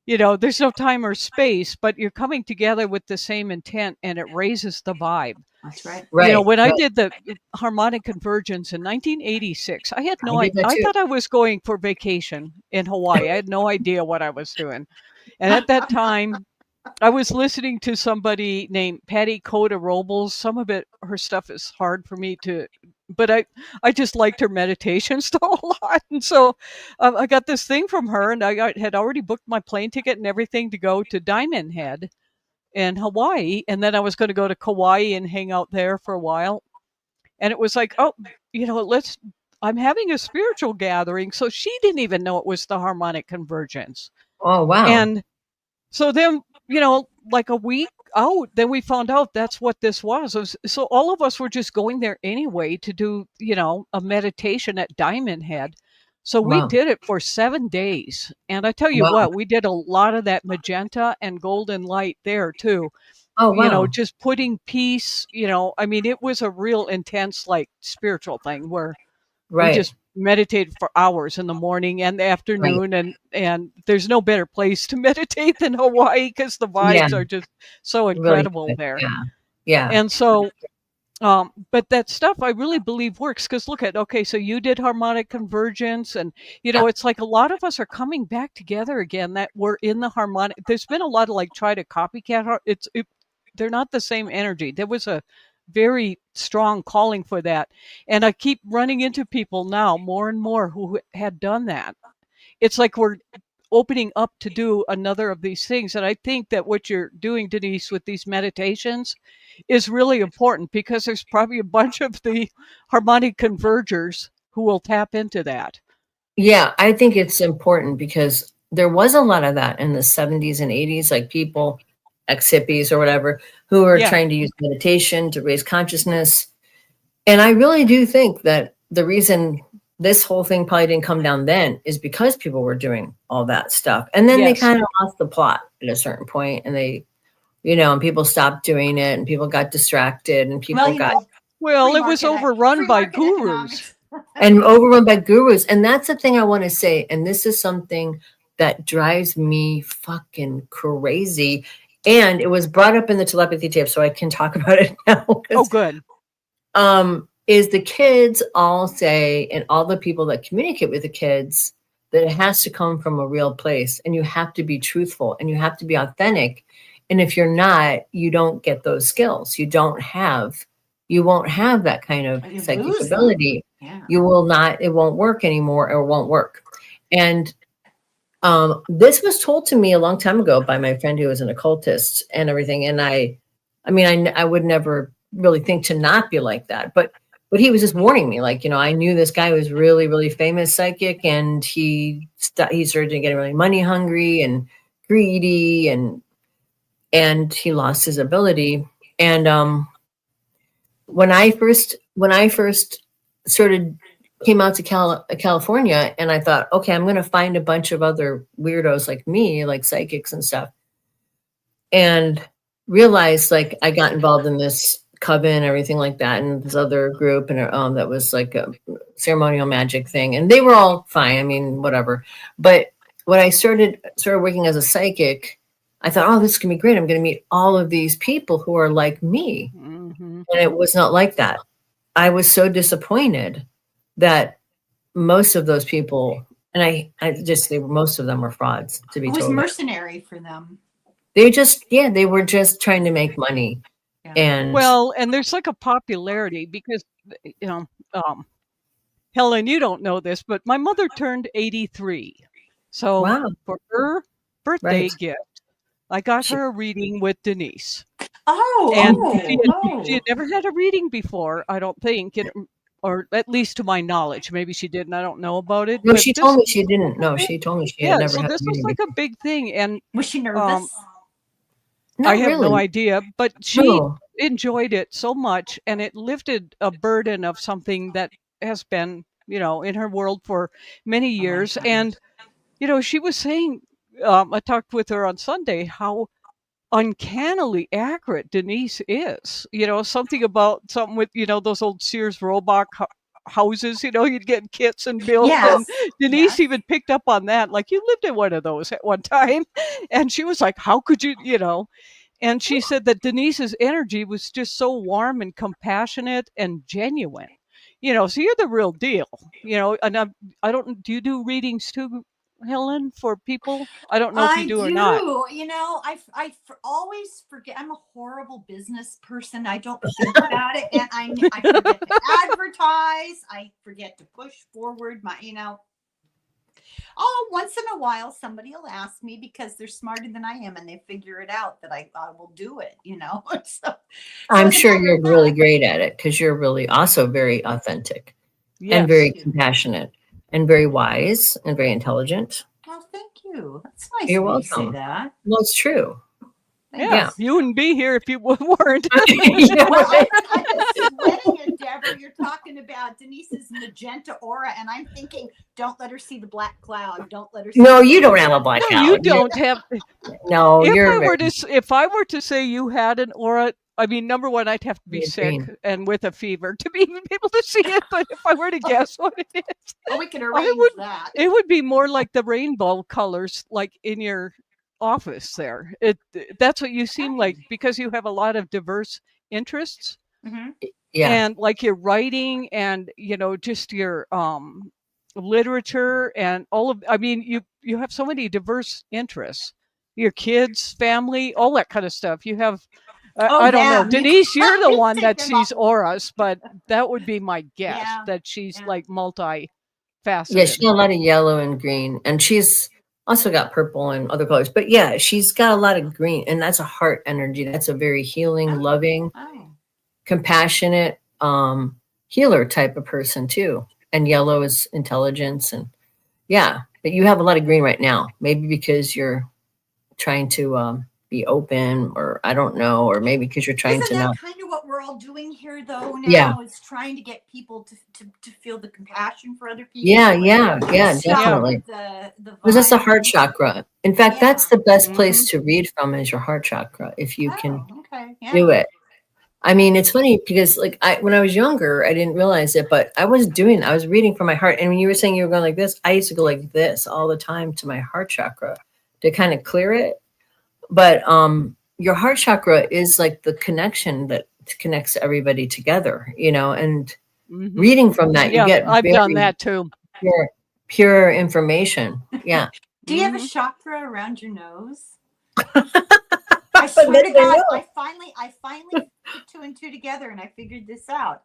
there's no time or space, but you're coming together with the same intent, and it raises the vibe. That's right. When I did the harmonic convergence in 1986, I had no idea. I thought I was going for vacation in Hawaii. I had no idea what I was doing. And at that time, I was listening to somebody named Patty Coda Robles. Some of her stuff is hard for me but I just liked her meditations a lot. And so I got this thing from her, and I had already booked my plane ticket and everything to go to Diamond Head in Hawaii. And then I was going to go to Kauai and hang out there for a while. And it was like, I'm having a spiritual gathering. So she didn't even know it was the harmonic convergence. Oh, wow. And so then, like a week out, then we found out that's what this was. So all of us were just going there anyway to do, a meditation at Diamond Head. So we did it for 7 days. And I tell you what, we did a lot of that magenta and golden light there too. Oh, wow. Just putting peace, I mean, it was a real intense, spiritual thing where we just meditated for hours in the morning and the afternoon. And there's no better place to meditate than Hawaii, because the vibes are just so incredible there. Yeah. And so, but that stuff I really believe works, because so you did harmonic convergence, and, it's like a lot of us are coming back together again that we're in the harmonic. There's been a lot of try to copycat. They're not the same energy. There was a very strong calling for that. And I keep running into people now more and more who had done that. It's like we're opening up to do another of these things. And I think that what you're doing, Denise, with these meditations is really important, because there's probably a bunch of the harmonic convergers who will tap into that. Yeah, I think it's important because there was a lot of that in the 70s and 80s, like people, ex-hippies or whatever, who were trying to use meditation to raise consciousness. And I really do think that the reason this whole thing probably didn't come down then is because people were doing all that stuff. And then they kind of lost the plot at a certain point, and they, and people stopped doing it, and people got distracted, and people it was overrun by gurus. And overrun by gurus. And that's the thing I want to say. And this is something that drives me fucking crazy. And it was brought up in the telepathy tape, so I can talk about it now. Oh, good. Is the kids all say, and all the people that communicate with the kids, that it has to come from a real place, and you have to be truthful, and you have to be authentic. And if you're not, you don't get those skills. You won't have that kind of psychic ability. Yeah. You will not, it won't work anymore, or it won't work. And this was told to me a long time ago by my friend who was an occultist and everything. And I would never really think to not be like that, but he was just warning me, like, I knew this guy was really, really famous psychic, and he started getting really money hungry and greedy, and he lost his ability. And when I first came out to California, and I thought, okay, I'm going to find a bunch of other weirdos like me, like psychics and stuff, and realized, like, I got involved in this coven and everything like that, and this other group, and that was like a ceremonial magic thing, and they were all fine. I mean, whatever. But when I started working as a psychic, I thought, oh, this is gonna be great. I'm gonna meet all of these people who are like me. Mm-hmm. And it was not like that. I was so disappointed that most of those people, and most of them were frauds, to be It was told. mercenary for them. They were just trying to make money. And there's like a popularity, because Helen, you don't know this, but my mother turned 83. So for her birthday gift, I got her a reading with Denise. She had never had a reading before, I don't think, or at least to my knowledge. Maybe she did, and I don't know about it. No, she told me she didn't. No, she told me she had never had a reading. So this was like a big thing. And was she nervous? I have no idea, but she enjoyed it so much, and it lifted a burden of something that has been, in her world for many years. And, she was saying, I talked with her on Sunday, how uncannily accurate Denise is. Something with, those old Sears Roebuck houses, you'd get kits and built. Yes. And Denise even picked up on that. Like, you lived in one of those at one time. And she was like, how could you, And she said that Denise's energy was just so warm and compassionate and genuine. So you're the real deal, and I don't, do you do readings too, Helen, for people? I don't know if you do or not. I always forget. I'm a horrible business person. I don't think about it, and I forget to advertise. I forget to push forward my, once in a while somebody will ask me, because they're smarter than I am, and they figure it out that I will do it. So I'm sure you're really great at it, because you're really also very authentic and very compassionate and very wise and very intelligent. Well, thank you. That's nice. You're welcome. welcome. You say that. Well, it's true. Yeah, you wouldn't be here if you weren't. Well, I'm sweating, Deborah. You're talking about Denise's magenta aura, and I'm thinking, don't let her see the black cloud. Don't let her see. No, you don't have a black cloud. You don't have. No, if I were to say you had an aura, I mean, number one, I'd have to be sick and with a fever to be able to see it. But if I were to guess what it is, we can arrange that. It would be more like the rainbow colors, like in your office there. That's what you seem like, because you have a lot of diverse interests. Mm-hmm. Yeah. And like your writing and, just your literature and you have so many diverse interests. Your kids, family, all that kind of stuff. You have, I don't know. Denise, you're the one that sees auras, but that would be my guess, that she's like multifaceted. Yeah, she's got a lot of yellow and green, and she's Also got purple and other colors. But yeah, she's got a lot of green, and that's a heart energy. That's a very healing, loving, compassionate, healer type of person too. And yellow is intelligence. And yeah, but you have a lot of green right now. Maybe because you're trying to be open, or I don't know, or maybe because you're trying Isn't to that know. kind of what we're all doing here, though? Now Yeah. is trying to get people to feel the compassion for other people. Yeah, definitely. Because that's the heart chakra. In fact, that's the best place to read from is your heart chakra, if you can do it. I mean, it's funny because like when I was younger, I didn't realize it, but I was reading from my heart. And when you were saying you were going like this, I used to go like this all the time to my heart chakra to kind of clear it. But your heart chakra is like the connection that connects everybody together, and reading from that, you get I've done that too. Pure information. Yeah. Do you have a chakra around your nose? I swear to God, I finally put two and two together and I figured this out.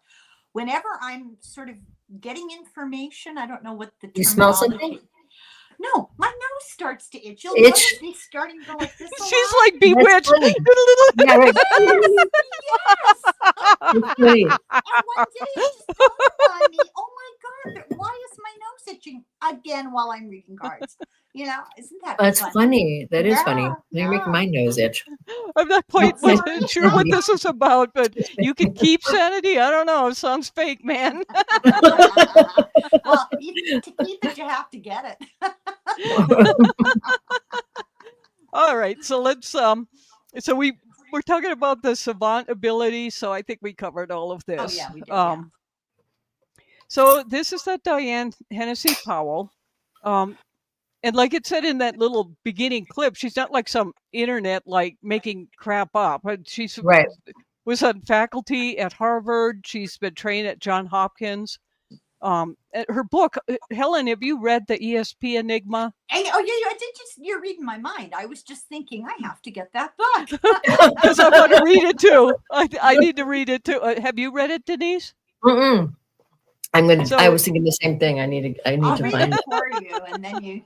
Whenever I'm sort of getting information, I don't know what the terminology. You smell something? No, my nose starts to itch. You'll Itch? notice me starting to go like this. She's like bewitched. Yeah, right. Yes. It's funny. And one day it just dawned on me, oh my God, why is my nose itching again while I'm reading cards? Isn't that That's funny? funny. That is funny. You're making my nose itch. I'm not quite sure what this is about, but you can keep sanity. I don't know. It sounds fake, man. Well, even to keep it, you have to get it. All right. So let's we're talking about the savant ability. So I think we covered all of this. Oh, yeah, we did. So this is that Diane Hennessy Powell. And like it said in that little beginning clip, she's not like some internet like making crap up. She's was on faculty at Harvard. She's been trained at Johns Hopkins. Her book, Helen, have you read the ESP Enigma? You're reading my mind. I was just thinking I have to get that book because I want to read it too. I need to read it too. Have you read it, Denise? Mm-mm. I was thinking the same thing. I need to find it for you, and then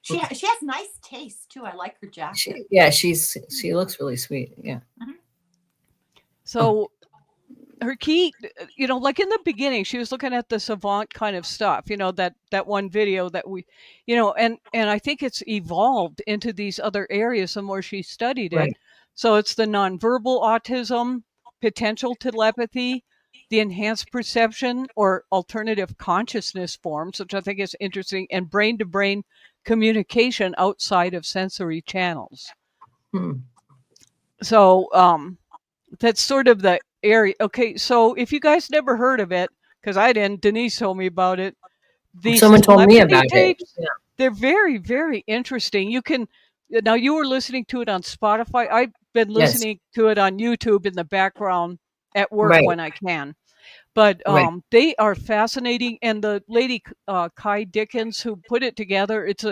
she has nice taste too. I like her jacket. She looks really sweet. Yeah. Mm-hmm. So her key, like in the beginning, she was looking at the savant kind of stuff. That one video that we, and I think it's evolved into these other areas the more she studied it. Right. So it's the nonverbal autism, potential telepathy, the enhanced perception or alternative consciousness forms, which I think is interesting, and brain-to-brain communication outside of sensory channels. So that's sort of the area. Okay, so if you guys never heard of it, because I didn't, Denise told me about it. Someone told me about it. Yeah. They're very, very interesting. Now you were listening to it on Spotify. I've been listening to it on YouTube in the background at work when I can. But they are fascinating. And the lady, Kai Dickens, who put it together, it's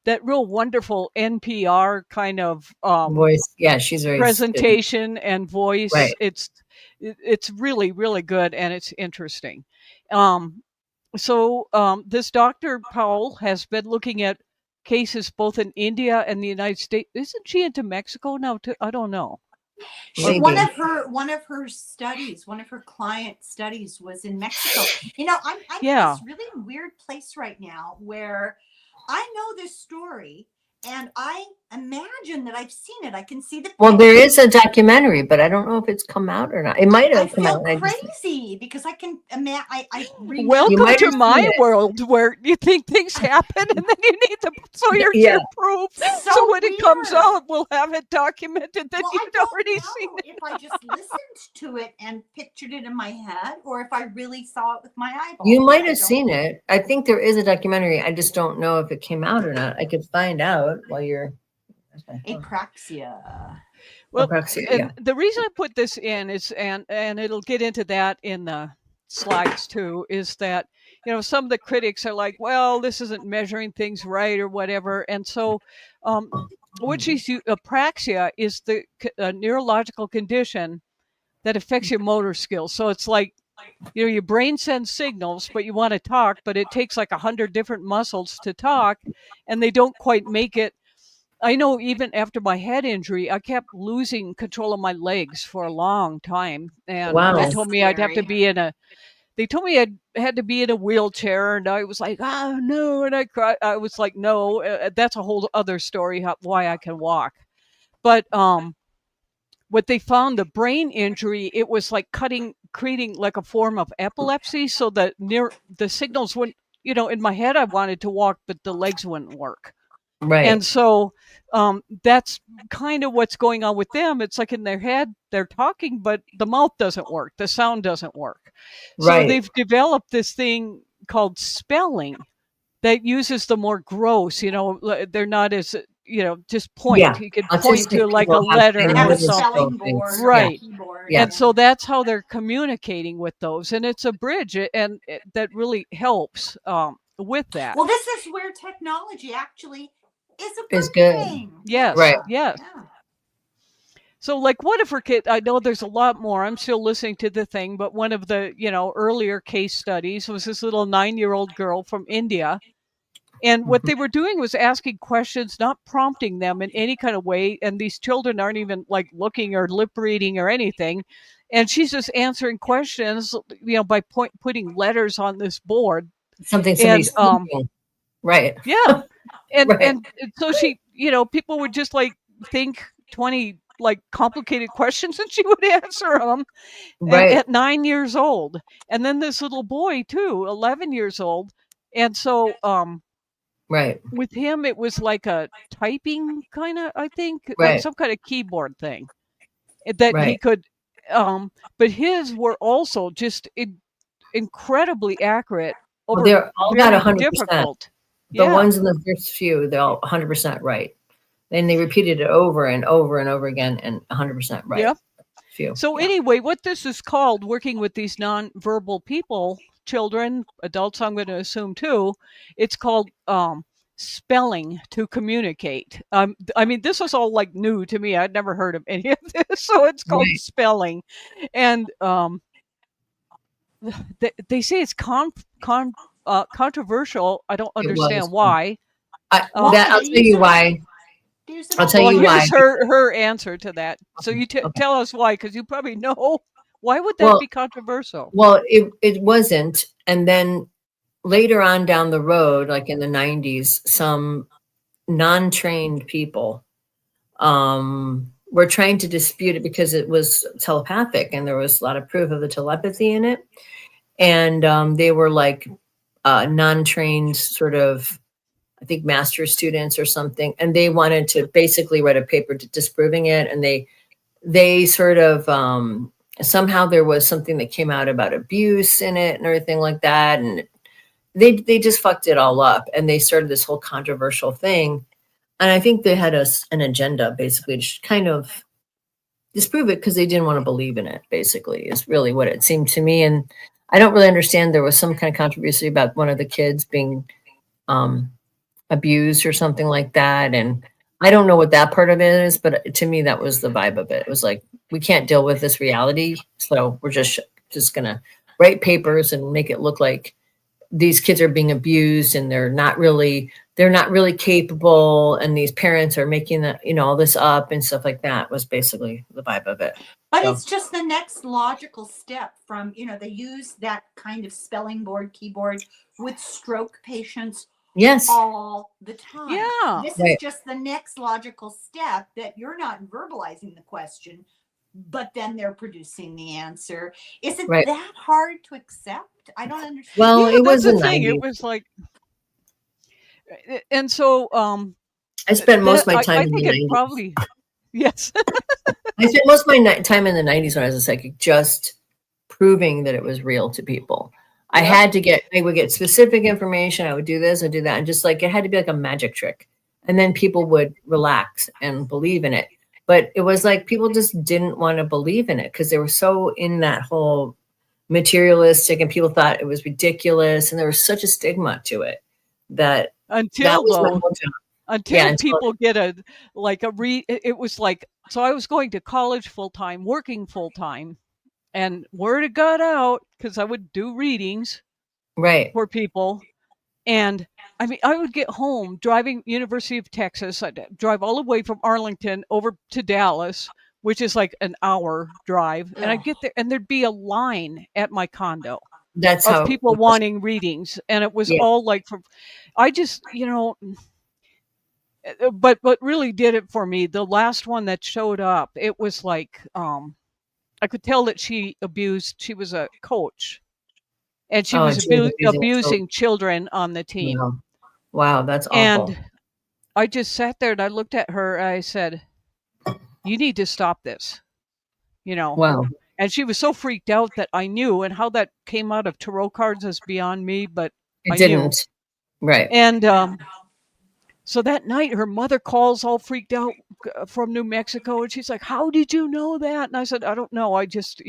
that real wonderful NPR kind of voice. Yeah, she's very presentation and voice. Right. It's really, really good. And it's interesting. So this Dr. Powell has been looking at cases both in India and the United States. Isn't she into Mexico now too? I don't know. One of her studies, one of her client studies was in Mexico. I'm in this really weird place right now where I know this story and I imagine that I've seen it. I can see the. Well, there is a documentary, but I don't know if it's come out or not. It might have come out. I feel crazy because I can imagine. Welcome to my world where you think things happen and then you need to your proof. So when it comes out, we'll have it documented that you'd already seen it. If I just listened to it and pictured it in my head, or if I really saw it with my eyeballs. You might have seen it. I think there is a documentary. I just don't know if it came out or not. I could find out while you're. Apraxia. Well, the reason I put this in is, and it'll get into that in the slides too, is that, some of the critics are like, well, this isn't measuring things right or whatever. And so what apraxia is the neurological condition that affects your motor skills. So it's like your brain sends signals, but you want to talk, but it takes like 100 different muscles to talk, and they don't quite make it. I know even after my head injury, I kept losing control of my legs for a long time. And Wow. they That's told me I'd have to scary. be in a, they told me I had to be in a wheelchair, and I was like, oh no. And I cried. I was like, no, that's a whole other story, why I can walk. But, what they found, the brain injury, it was like creating like a form of epilepsy, so that the signals wouldn't, in my head I wanted to walk, but the legs wouldn't work. Right. And so that's kind of what's going on with them. It's like in their head, they're talking, but the mouth doesn't work. The sound doesn't work. So Right. they've developed this thing called spelling that uses the more gross, they're not as, just point. Yeah. You could Autistic point to like a people have letter They very have or a noticeable something. spelling things. board, Right. keyboard. Yeah. And so that's how they're communicating with those. And it's a bridge, and that really helps with that. Well, this is where technology actually is a Is good good. thing. Yes. Right. Yes. Yeah. So, like, what if her kid? I know there's a lot more. I'm still listening to the thing, but one of the earlier case studies was this little 9-year-old girl from India, and what they were doing was asking questions, not prompting them in any kind of way. And these children aren't even like looking or lip reading or anything, and she's just answering questions, by putting letters on this board. Something And somebody's thinking. Right. yeah, and Right. and so she, people would just like think 20 like complicated questions, and she would answer them Right. at 9 years old. And then this little boy too, 11 years old. And so Right. with him, it was like a typing kind of, I think, Right. some kind of keyboard thing that he Right. could. But his were also just incredibly accurate Well, over they're all got very 100%. difficult. The Yeah. ones in the first few, they're all 100% right. Then they repeated it over and over and over again, and 100% right. Yep. Few. So Yeah. anyway, what this is called, working with these nonverbal people, children, adults, I'm going to assume too, it's called spelling to communicate. I mean, this was all like new to me. I'd never heard of any of this, so it's called Right. spelling. And they say it's controversial. I don't It understand was. why. I'll tell you why. I'll tell Well, you why. here's her answer to that. So you Okay. tell us why, because you probably know. Why would that be controversial? Well, it wasn't. And then later on down the road, like in the 90s, some non-trained people were trying to dispute it because it was telepathic and there was a lot of proof of the telepathy in it. And they were like non-trained sort of, I think, master students or something. And they wanted to basically write a paper disproving it. And they sort of, somehow there was something that came out about abuse in it and everything like that. And they just fucked it all up. And they started this whole controversial thing. And I think they had an agenda basically to kind of disprove it because they didn't want to believe in it, basically, is really what it seemed to me. And I don't really understand. There was some kind of controversy about one of the kids being abused or something like that. And I don't know what that part of it is, but to me, that was the vibe of it. It was like, we can't deal with this reality. So we're just going to write papers and make it look like these kids are being abused and they're not really capable. And these parents are making that, all this up and stuff like that was basically the vibe of it. But it's just the next logical step from, they use that kind of spelling board, keyboard with stroke patients. Yes. All the time. Yeah. This Right. is just the next logical step, that you're not verbalizing the question, but then they're producing the answer. Is it Right. that hard to accept? I don't understand. Well, Yeah, it was that's the the thing. 90s. It was like, and so I spent most of my I time in think the it 90s. probably, yes. I spent most of my time in the 90s when I was a psychic just proving that it was real to people. I would get specific information. I would do this, I'd do that. And just like, it had to be like a magic trick. And then people would relax and believe in it. But it was like, people just didn't want to believe in it because they were so in that whole materialistic, and people thought it was ridiculous. And there was such a stigma to it that Until was my though, whole job. until people get it was like, so I was going to college full time, working full time. And word had got out because I would do readings Right. for people. And I mean, I would get home driving University of Texas. I'd drive all the way from Arlington over to Dallas, which is like an hour drive. And I'd get there and there'd be a line at my condo That's of how people it was. wanting readings. And it was Yeah. all like, I just, but what really did it for me, the last one that showed up, it was like, I could tell that she was a coach. And she Oh, was and she was abusing abusing children on the team. Wow. Wow, that's awful. And I just sat there and I looked at her. And I said, "You need to stop this." Wow. And she was so freaked out that I knew, and how that came out of tarot cards is beyond me, but It I didn't. knew. Right. And so that night, her mother calls all freaked out from New Mexico. And she's like, "How did you know that?" And I said, "I don't know. I just,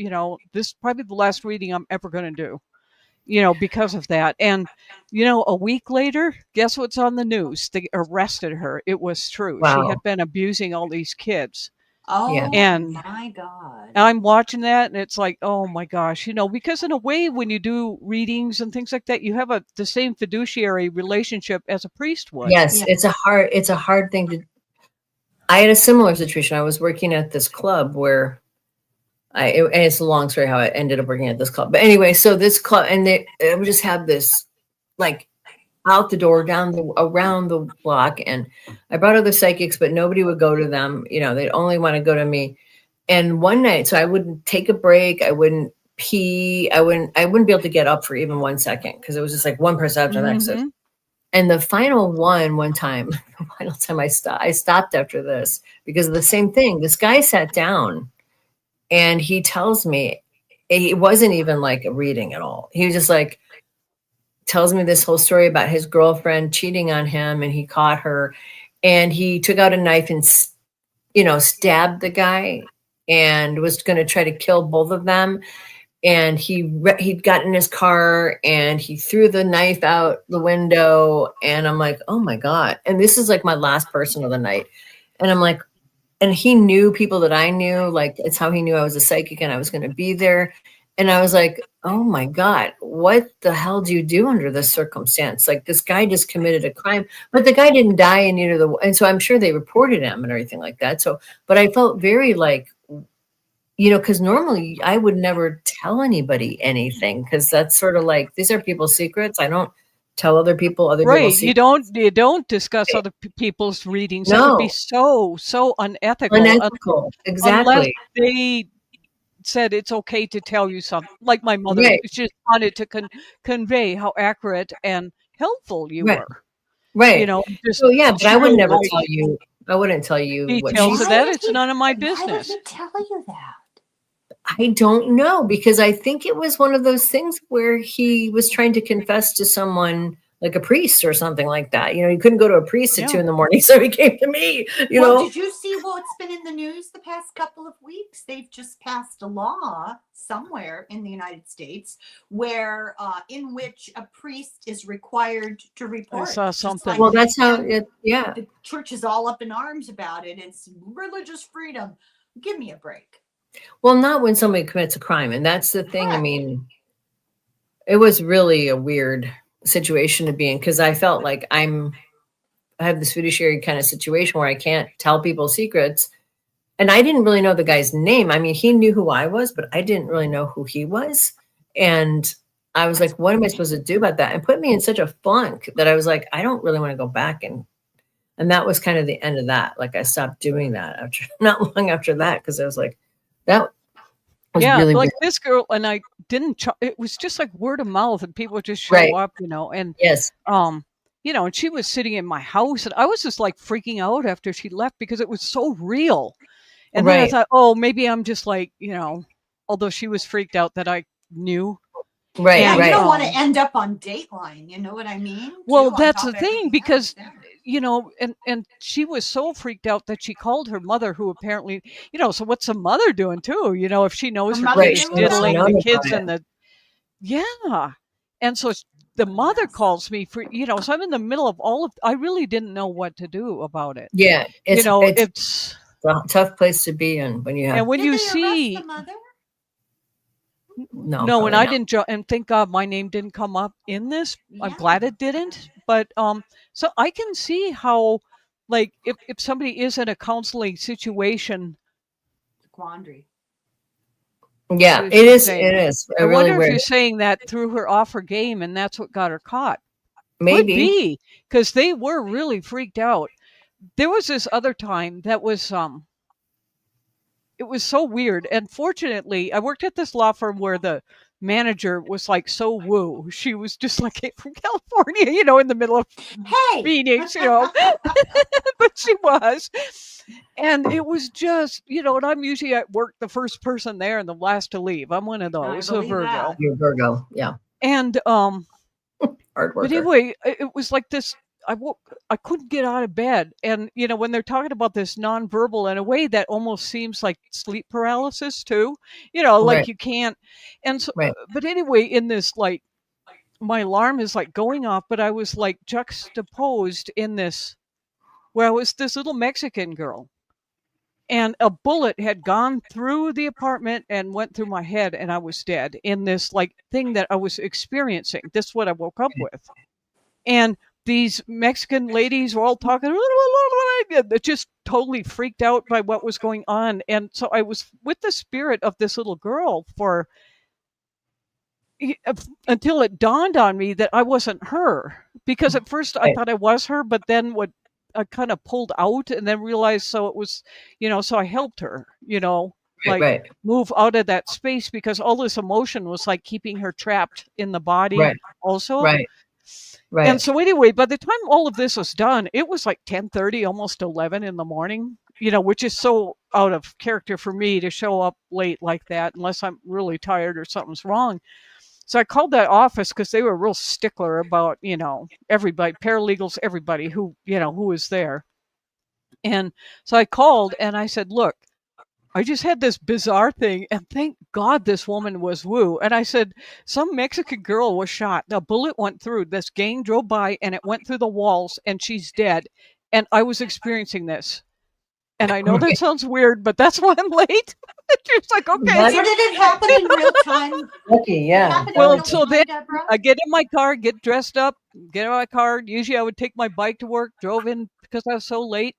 this is probably the last reading I'm ever going to do. Because of that." And, a week later, guess what's on the news? They arrested her. It was true. She Wow. had been abusing all these kids. Oh Yeah. And my God. I'm watching that and it's like, oh my gosh, because in a way, when you do readings and things like that, you have the same fiduciary relationship as a priest would. Yes, Yeah. it's a hard thing to. I had a similar situation. I was working at this club where and it's a long story how I ended up working at this club. But anyway, so this club, and they would just have this like out the door, around the block. And I brought other psychics, but nobody would go to them. They'd only want to go to me. And one night, so I wouldn't take a break. I wouldn't pee. I wouldn't be able to get up for even 1 second because it was just like one person after the next. Mm-hmm. And the one time I stopped after this because of the same thing. This guy sat down and he tells me, it wasn't even like a reading at all. He was just like, tells me this whole story about his girlfriend cheating on him, and he caught her, and he took out a knife and, stabbed the guy and was going to try to kill both of them. And he'd gotten in his car and he threw the knife out the window. And I'm like, oh my God. And this is like my last person of the night. And I'm like, and he knew people that I knew, like it's how he knew I was a psychic and I was going to be there. And I was like, oh my God, what the hell do you do under this circumstance? Like this guy just committed a crime, but the guy didn't die, and so I'm sure they reported him and everything like that. So, but I felt very like, because normally I would never tell anybody anything because that's sort of like, these are people's secrets. I don't tell other people people's secrets. You don't discuss other people's readings. No. That would be so unethical. Exactly. Unless they said it's okay to tell you something. Like my mother, Right. she just wanted to convey how accurate and helpful you Right. were. Right. Just but I would never like tell you. I wouldn't tell you what details she of that. Why It's did none of my Why did business. he tell you that? I don't know, because I think it was one of those things where he was trying to confess to someone like a priest or something like that. You couldn't go to a priest at 2 a.m, so he came to me. Did you see what's been in the news the past couple of weeks? They've just passed a law somewhere in the United States where in which a priest is required to report. I saw Just something. like- Well, that's how it. Yeah. The church is all up in arms about it. It's religious freedom. Give me a break. Well, not when somebody commits a crime, and that's the thing. I Correct. mean, it was really a weird situation to be in because I felt like I have this fiduciary kind of situation where I can't tell people secrets. And I didn't really know the guy's name. I mean, he knew who I was, but I didn't really know who he was. And I was like, what am I supposed to do about that? And put me in such a funk that I was like, I don't really want to go back. And that was kind of the end of that. Like I stopped doing that after not long after that because I was like, that was really like weird. this girl, and I didn't. It was just like word of mouth, and people would just show Right. up, and Yes. and she was sitting in my house, and I was just like freaking out after she left because it was so real. And then I Right. thought, oh, maybe I'm just like, although she was freaked out that I knew. Right. Yeah, right. you don't want to end up on Dateline. You know what I mean? Well, Too, on that's top the of thing, everything because else. and she was so freaked out that she called her mother, who apparently, so what's the mother doing too? If she knows Her her mother kid is knew about diddling it. the kids About and and so the mother calls me for, so I'm in the middle of I really didn't know what to do about it. Yeah. It's It's a tough place to be in when you have. and when Did you they arrest see the mother? No, No, and probably I not. didn't and thank God my name didn't come up in this. I'm Yeah. glad it didn't. But so I can see how, like, if somebody is in a counseling situation, Quandary. Yeah, as it you're is. saying. It is I really wonder if weird. you're saying that threw her off her game and that's what got her caught. Could Maybe. be, because they were really freaked out. There was this other time that was it was so weird. And fortunately, I worked at this law firm where the manager was like so woo. She was just like from California, in the middle of Hey. Phoenix, but she was. And it was just, and I'm usually at work the first person there and the last to leave. I'm one of I those, a believe Virgo. that. You're Virgo. Yeah. And Hard but worker. anyway, it was like this. I couldn't get out of bed. And, when they're talking about this nonverbal in a way that almost seems like sleep paralysis too, like Right. you can't. And so, Right. but anyway, in this, like, my alarm is like going off, but I was like juxtaposed in this, where I was this little Mexican girl. And a bullet had gone through the apartment and went through my head, and I was dead in this like thing that I was experiencing. This is what I woke up with. And these Mexican ladies were all talking, just totally freaked out by what was going on. And so I was with the spirit of this little girl for until it dawned on me that I wasn't her. Because at first I thought I was her, but then what I kind of pulled out and then realized, so it was, so I helped her, like move out of that space, because all this emotion was like keeping her trapped in the body also. Right. And so anyway, by the time all of this was done, it was like 10:30, almost 11 in the morning, which is so out of character for me to show up late like that, unless I'm really tired or something's wrong. So I called that office because they were real stickler about, everybody, paralegals, everybody who was there. And so I called and I said, look, I just had this bizarre thing, and thank God this woman was woo. And I said, some Mexican girl was shot. A bullet went through. This gang drove by, and it went through the walls, and she's dead. And I was experiencing this. And I know that sounds weird, but that's why I'm late. She's like, okay. So did it happen in real time? Okay, yeah. Well, so then I get in my car, get dressed up, get in my car. Usually I would take my bike to work, drove in because I was so late.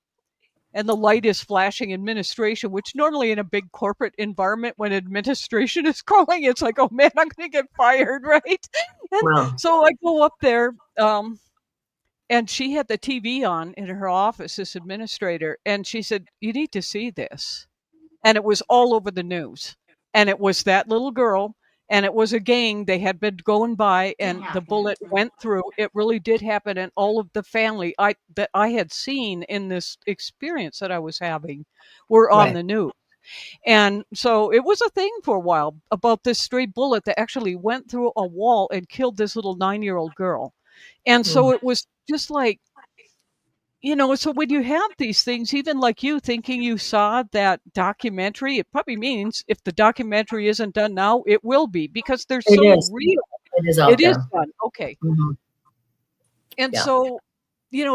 And the light is flashing administration, which normally in a big corporate environment, when administration is calling, it's like, oh man, I'm going to get fired, right? And so I go up there, and she had the TV on in her office, this administrator, and she said, you need to see this. And it was all over the news. And it was that little girl, and it was a gang. They had been going by, and the bullet went through. It really did happen. And all of the family that I had seen in this experience that I was having were on the news. And so it was a thing for a while about this stray bullet that actually went through a wall and killed this little 9-year-old girl. And so it was just like, so when you have these things, even like you thinking you saw that documentary, it probably means if the documentary isn't done now, it will be, because they're so real. It is out It there. is done. Okay. Mm-hmm. And so,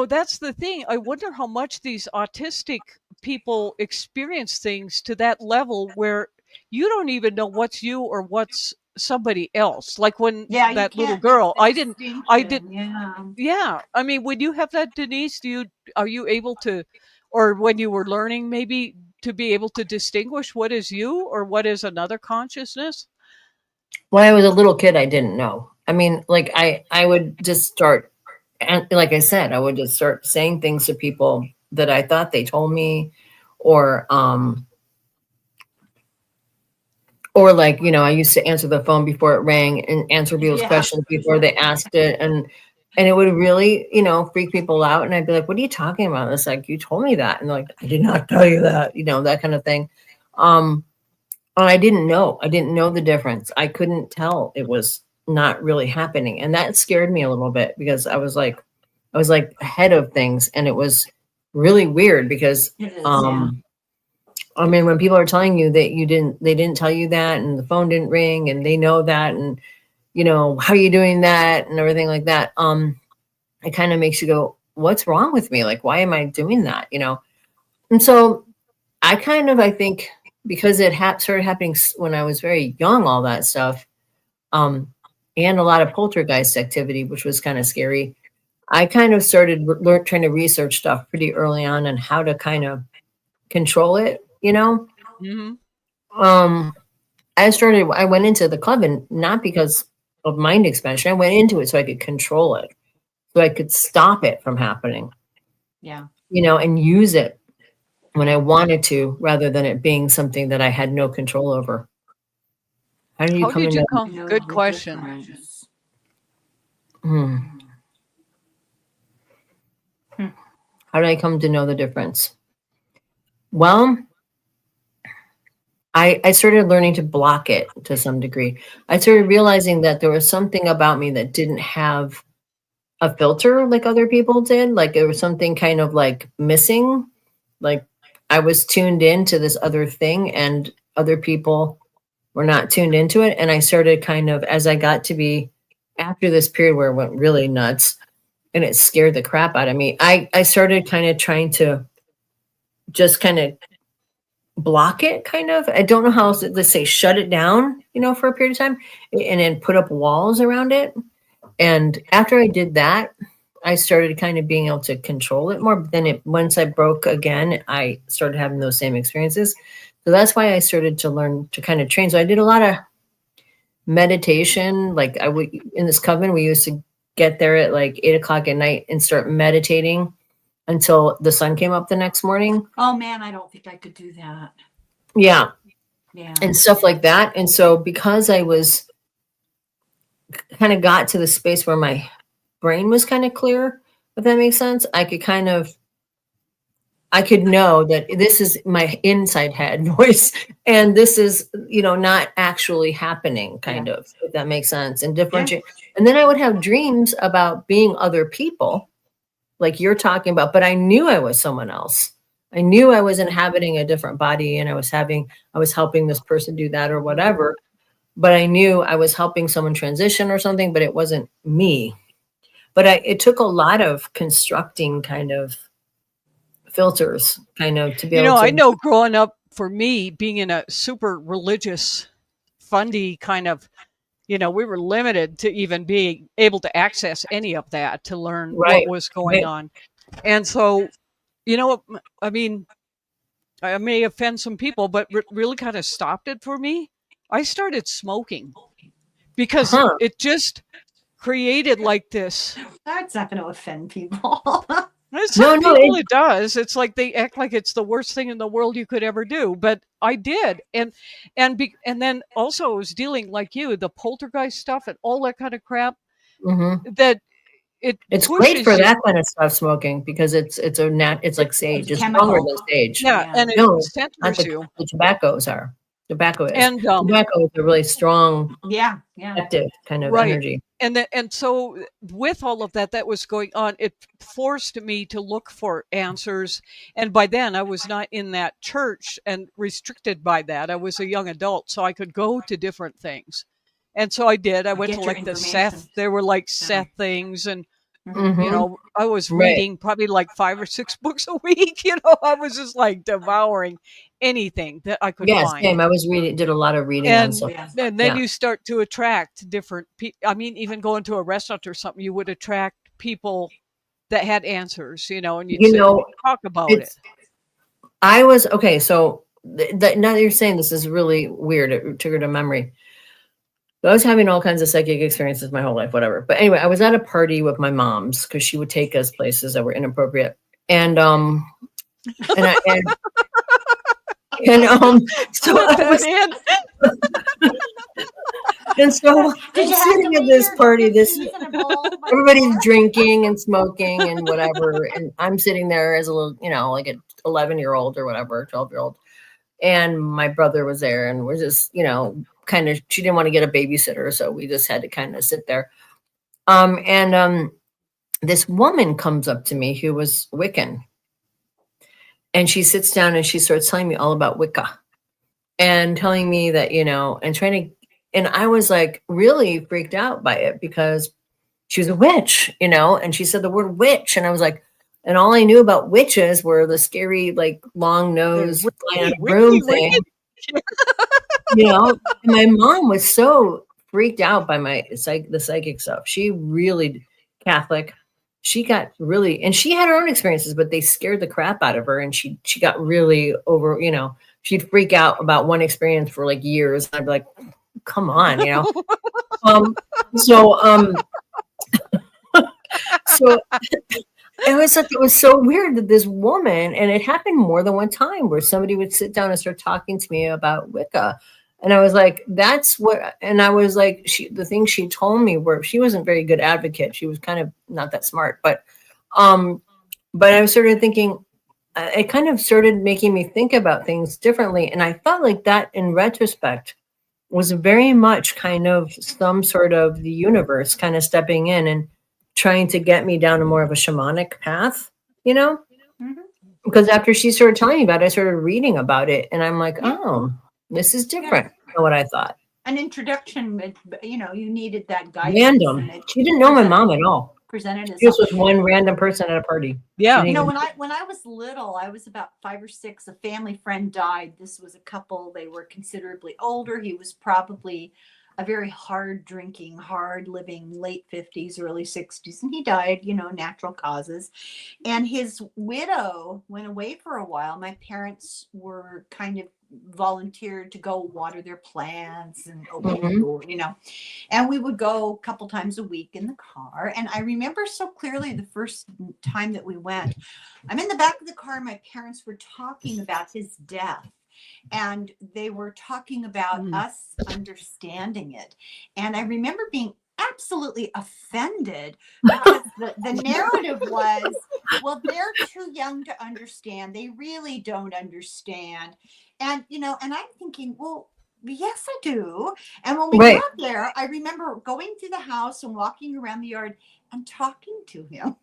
that's the thing. I wonder how much these autistic people experience things to that level where you don't even know what's you or what's somebody else. Like when that little girl, I didn't. Yeah. I mean, when you have that, Denise, are you able to, or when you were learning, maybe to be able to distinguish what is you or what is another consciousness? When I was a little kid, I didn't know. I mean, like I would just start, and like I said, I would just start saying things to people that I thought they told me, or like, I used to answer the phone before it rang and answer people's questions before they asked it. And it would really, freak people out. And I'd be like, what are you talking about? It's like, you told me that. And they're like, I did not tell you that, that kind of thing. And I didn't know the difference. I couldn't tell it was not really happening. And that scared me a little bit, because I was like ahead of things. And it was really weird because, I mean, when people are telling you that they didn't tell you that, and the phone didn't ring, and they know that, and how are you doing that, and everything like that, it kind of makes you go, what's wrong with me? Like, why am I doing that? And so I think because it started happening when I was very young, all that stuff, and a lot of poltergeist activity, which was kind of scary. I kind of started trying to research stuff pretty early on and how to kind of control it, you know? Mm-hmm. I went into the club, and not because of mind expansion. I went into it so I could control it, so I could stop it from happening. Yeah. You know, and use it when I wanted to, rather than it being something that I had no control over. How did you come? Good question. How did I come to know the difference? Well, I started learning to block it to some degree. I started realizing that there was something about me that didn't have a filter like other people did. Like there was something kind of like missing. Like I was tuned into this other thing and other people were not tuned into it. And I started kind of, as I got to be after this period where it went really nuts and it scared the crap out of me, I started kind of trying to just kind of block it, kind of. I don't know how else to say, shut it down, you know, for a period of time, and then put up walls around it. And after I did that, I started kind of being able to control it more. But then once I broke again, I started having those same experiences. So that's why I started to learn to kind of train. So I did a lot of meditation. Like in this coven, we used to get there at like 8:00 at night and start meditating until the sun came up the next morning. Oh man, I don't think I could do that. Yeah. Yeah. And stuff like that. And so because I was kind of got to the space where my brain was kind of clear, if that makes sense, I could know that this is my inside head voice and this is, you know, not actually happening, kind of, if that makes sense, and differentiate. And then I would have dreams about being other people, like you're talking about, but I knew I was someone else. I knew I was inhabiting a different body and I was helping this person do that or whatever, but I knew I was helping someone transition or something, but it wasn't me. But it took a lot of constructing kind of filters kind of to be able to. I know growing up, for me, being in a super religious, fundy kind of, we were limited to even being able to access any of that to learn what was going on. And so, I mean, I may offend some people, but really kind of stopped it for me. I started smoking because it just created like this. That's not going to offend people. Some people it does. It's like they act like it's the worst thing in the world you could ever do. But I did, and then also I was dealing like you, the poltergeist stuff and all that kind of crap. Mm-hmm. That it's great for that kind of stuff, smoking, because it's like sage. It's stronger than sage. Yeah, and it centers you. The tobaccos are. Tobacco is. And tobacco is a really strong, active kind of energy. And so with all of that was going on, it forced me to look for answers. And by then I was not in that church and restricted by that. I was a young adult, so I could go to different things. And so I did. I went to like the Seth. There were like Seth things, and I was reading probably like 5 or 6 books a week. I was just like devouring anything that I could find. Same. I was did a lot of reading and, on stuff. And then you start to attract different people. I mean, even going to a restaurant or something, you would attract people that had answers, and you'd talk about it. I was, okay, so now that you're saying this is really weird, it triggered a memory. I was having all kinds of psychic experiences my whole life, whatever. But anyway, I was at a party with my mom's because she would take us places that were inappropriate. And so I'm sitting at this party, everybody's drinking and smoking and whatever. And I'm sitting there as a little, like an 11-year-old or whatever, 12-year-old. And my brother was there and we're just, kind of, she didn't want to get a babysitter. So we just had to kind of sit there. This woman comes up to me who was Wiccan. And she sits down and she starts telling me all about Wicca and telling me that, and I was like really freaked out by it because she was a witch, and she said the word witch. And I was like, and all I knew about witches were the scary, like long nose broom thing. You know, and my mom was so freaked out by the psychic stuff. She really Catholic. She got really, and she had her own experiences, but they scared the crap out of her, and she got really over. You know, she'd freak out about one experience for like years. I'd be like, "Come on," you know. So it was so weird that this woman, and it happened more than one time, where somebody would sit down and start talking to me about Wicca. And I was like, that's what, and I was like, the things she told me were, she wasn't a very good advocate. She was kind of not that smart, but I was sort of thinking, it kind of started making me think about things differently. And I felt like that in retrospect was very much kind of some sort of the universe kind of stepping in and trying to get me down a more of a shamanic path, you know, because after she started telling me about it, I started reading about it, and I'm like, oh, this is different than what I thought. An introduction, you know, you needed that guidance. Random. She didn't know my mom at all. Presented as just was one random person at a party. Yeah. You know, when I was little, I was about 5 or 6. A family friend died. This was a couple. They were considerably older. He was probably a very hard drinking, hard living, late 50s, early 60s. And he died, you know, natural causes. And his widow went away for a while. My parents were kind of volunteered to go water their plants and open the door, you know, and we would go a couple times a week in the car. And I remember so clearly the first time that we went, I'm in the back of the car. My parents were talking about his death. And they were talking about us understanding it. And I remember being absolutely offended because the narrative was, well, they're too young to understand. They really don't understand. And, you know, and I'm thinking, well, yes, I do. And when we got there, I remember going through the house and walking around the yard and talking to him.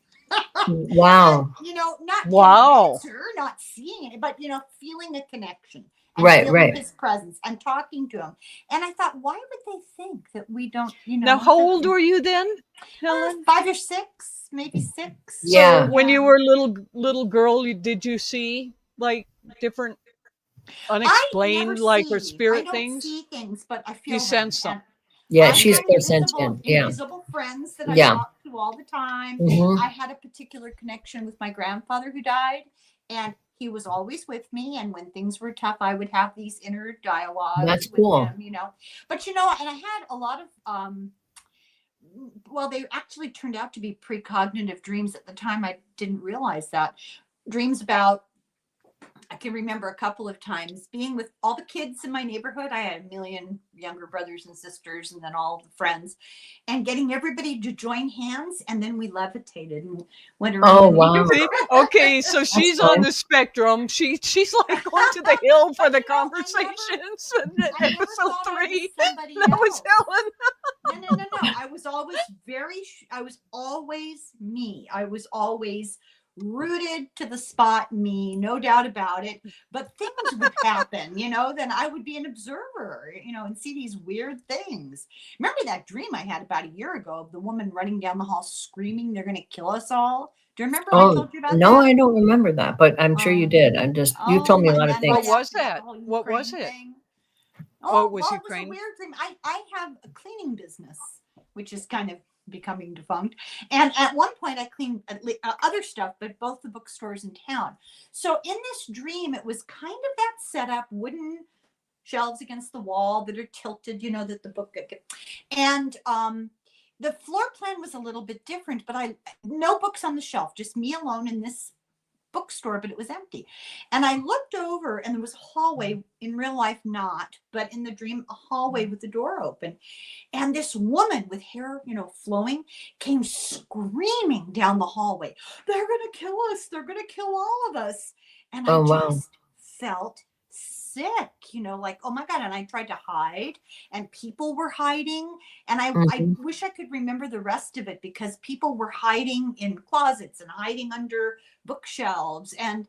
Wow. And, you know, not answer, not seeing it, but, you know, feeling a connection. And feeling his presence and talking to him. And I thought, why would they think that we don't, you know? Now, how old were you then, Helen? 5 or 6, maybe 6. Yeah. So when you were a little girl, did you see like different unexplained, like, or spirit things? I don't see things, but I feel you sense them. Yeah, she's clairsentient. Yeah. Invisible friends that I talk to all the time. I had a particular connection with my grandfather who died, and he was always with me. And when things were tough, I would have these inner dialogues with him, you know. But, you know, and I had a lot of, well, they actually turned out to be precognitive dreams. At the time, I didn't realize that. Dreams about, I can remember a couple of times being with all the kids in my neighborhood. I had a million younger brothers and sisters, and then all the friends, and getting everybody to join hands. And then we levitated and went around. Oh, wow. Okay, so she's on the spectrum. She's like going to the hill for the conversations. Episode 3. That was Helen. No. I was always me. I was always rooted to the spot, me, no doubt about it. But things would happen, you know, then I would be an observer, you know, and see these weird things. Remember that dream I had about a year ago of the woman running down the hall screaming, they're going to kill us all? Do you remember I told you about that? No, I don't remember that, but I'm sure you did. You told me a lot of things. What was that? What was it? It was Ukraine. It was a weird dream. I have a cleaning business, which is kind of becoming defunct. And at one point I cleaned other stuff, but both the bookstores in town. So in this dream, it was kind of that setup, wooden shelves against the wall that are tilted, you know, that the book, and the floor plan was a little bit different, but no books on the shelf, just me alone in this bookstore, but it was empty. And I looked over and there was a hallway, in real life not, but in the dream, a hallway with the door open. And this woman with hair, you know, flowing, came screaming down the hallway. They're going to kill us. They're going to kill all of us. And I just felt sick, you know, like, oh my God. And I tried to hide, and people were hiding. And I wish I could remember the rest of it, because people were hiding in closets and hiding under bookshelves. And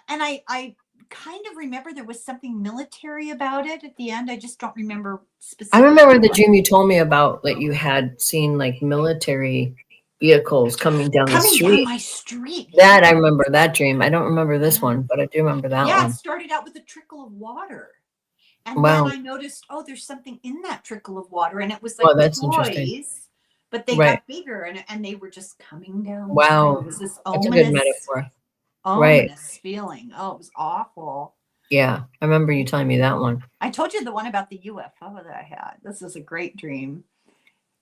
I kind of remember there was something military about it at the end. I just don't remember specifically. I remember the dream you told me about, that you had seen like military vehicles coming down the street. Down my street. That I remember that dream. I don't remember this one, but I do remember that one. Yeah, it started out with a trickle of water. And Wow. then I noticed, oh, there's something in that trickle of water. And it was Oh, like that's interesting. toys, but they Right. got bigger and they were just coming down. Wow. It was this That's a good metaphor. Right. ominous feeling. Oh, it was awful. Yeah. I remember you telling me that one. I told you the one about the UFO that I had. This was a great dream.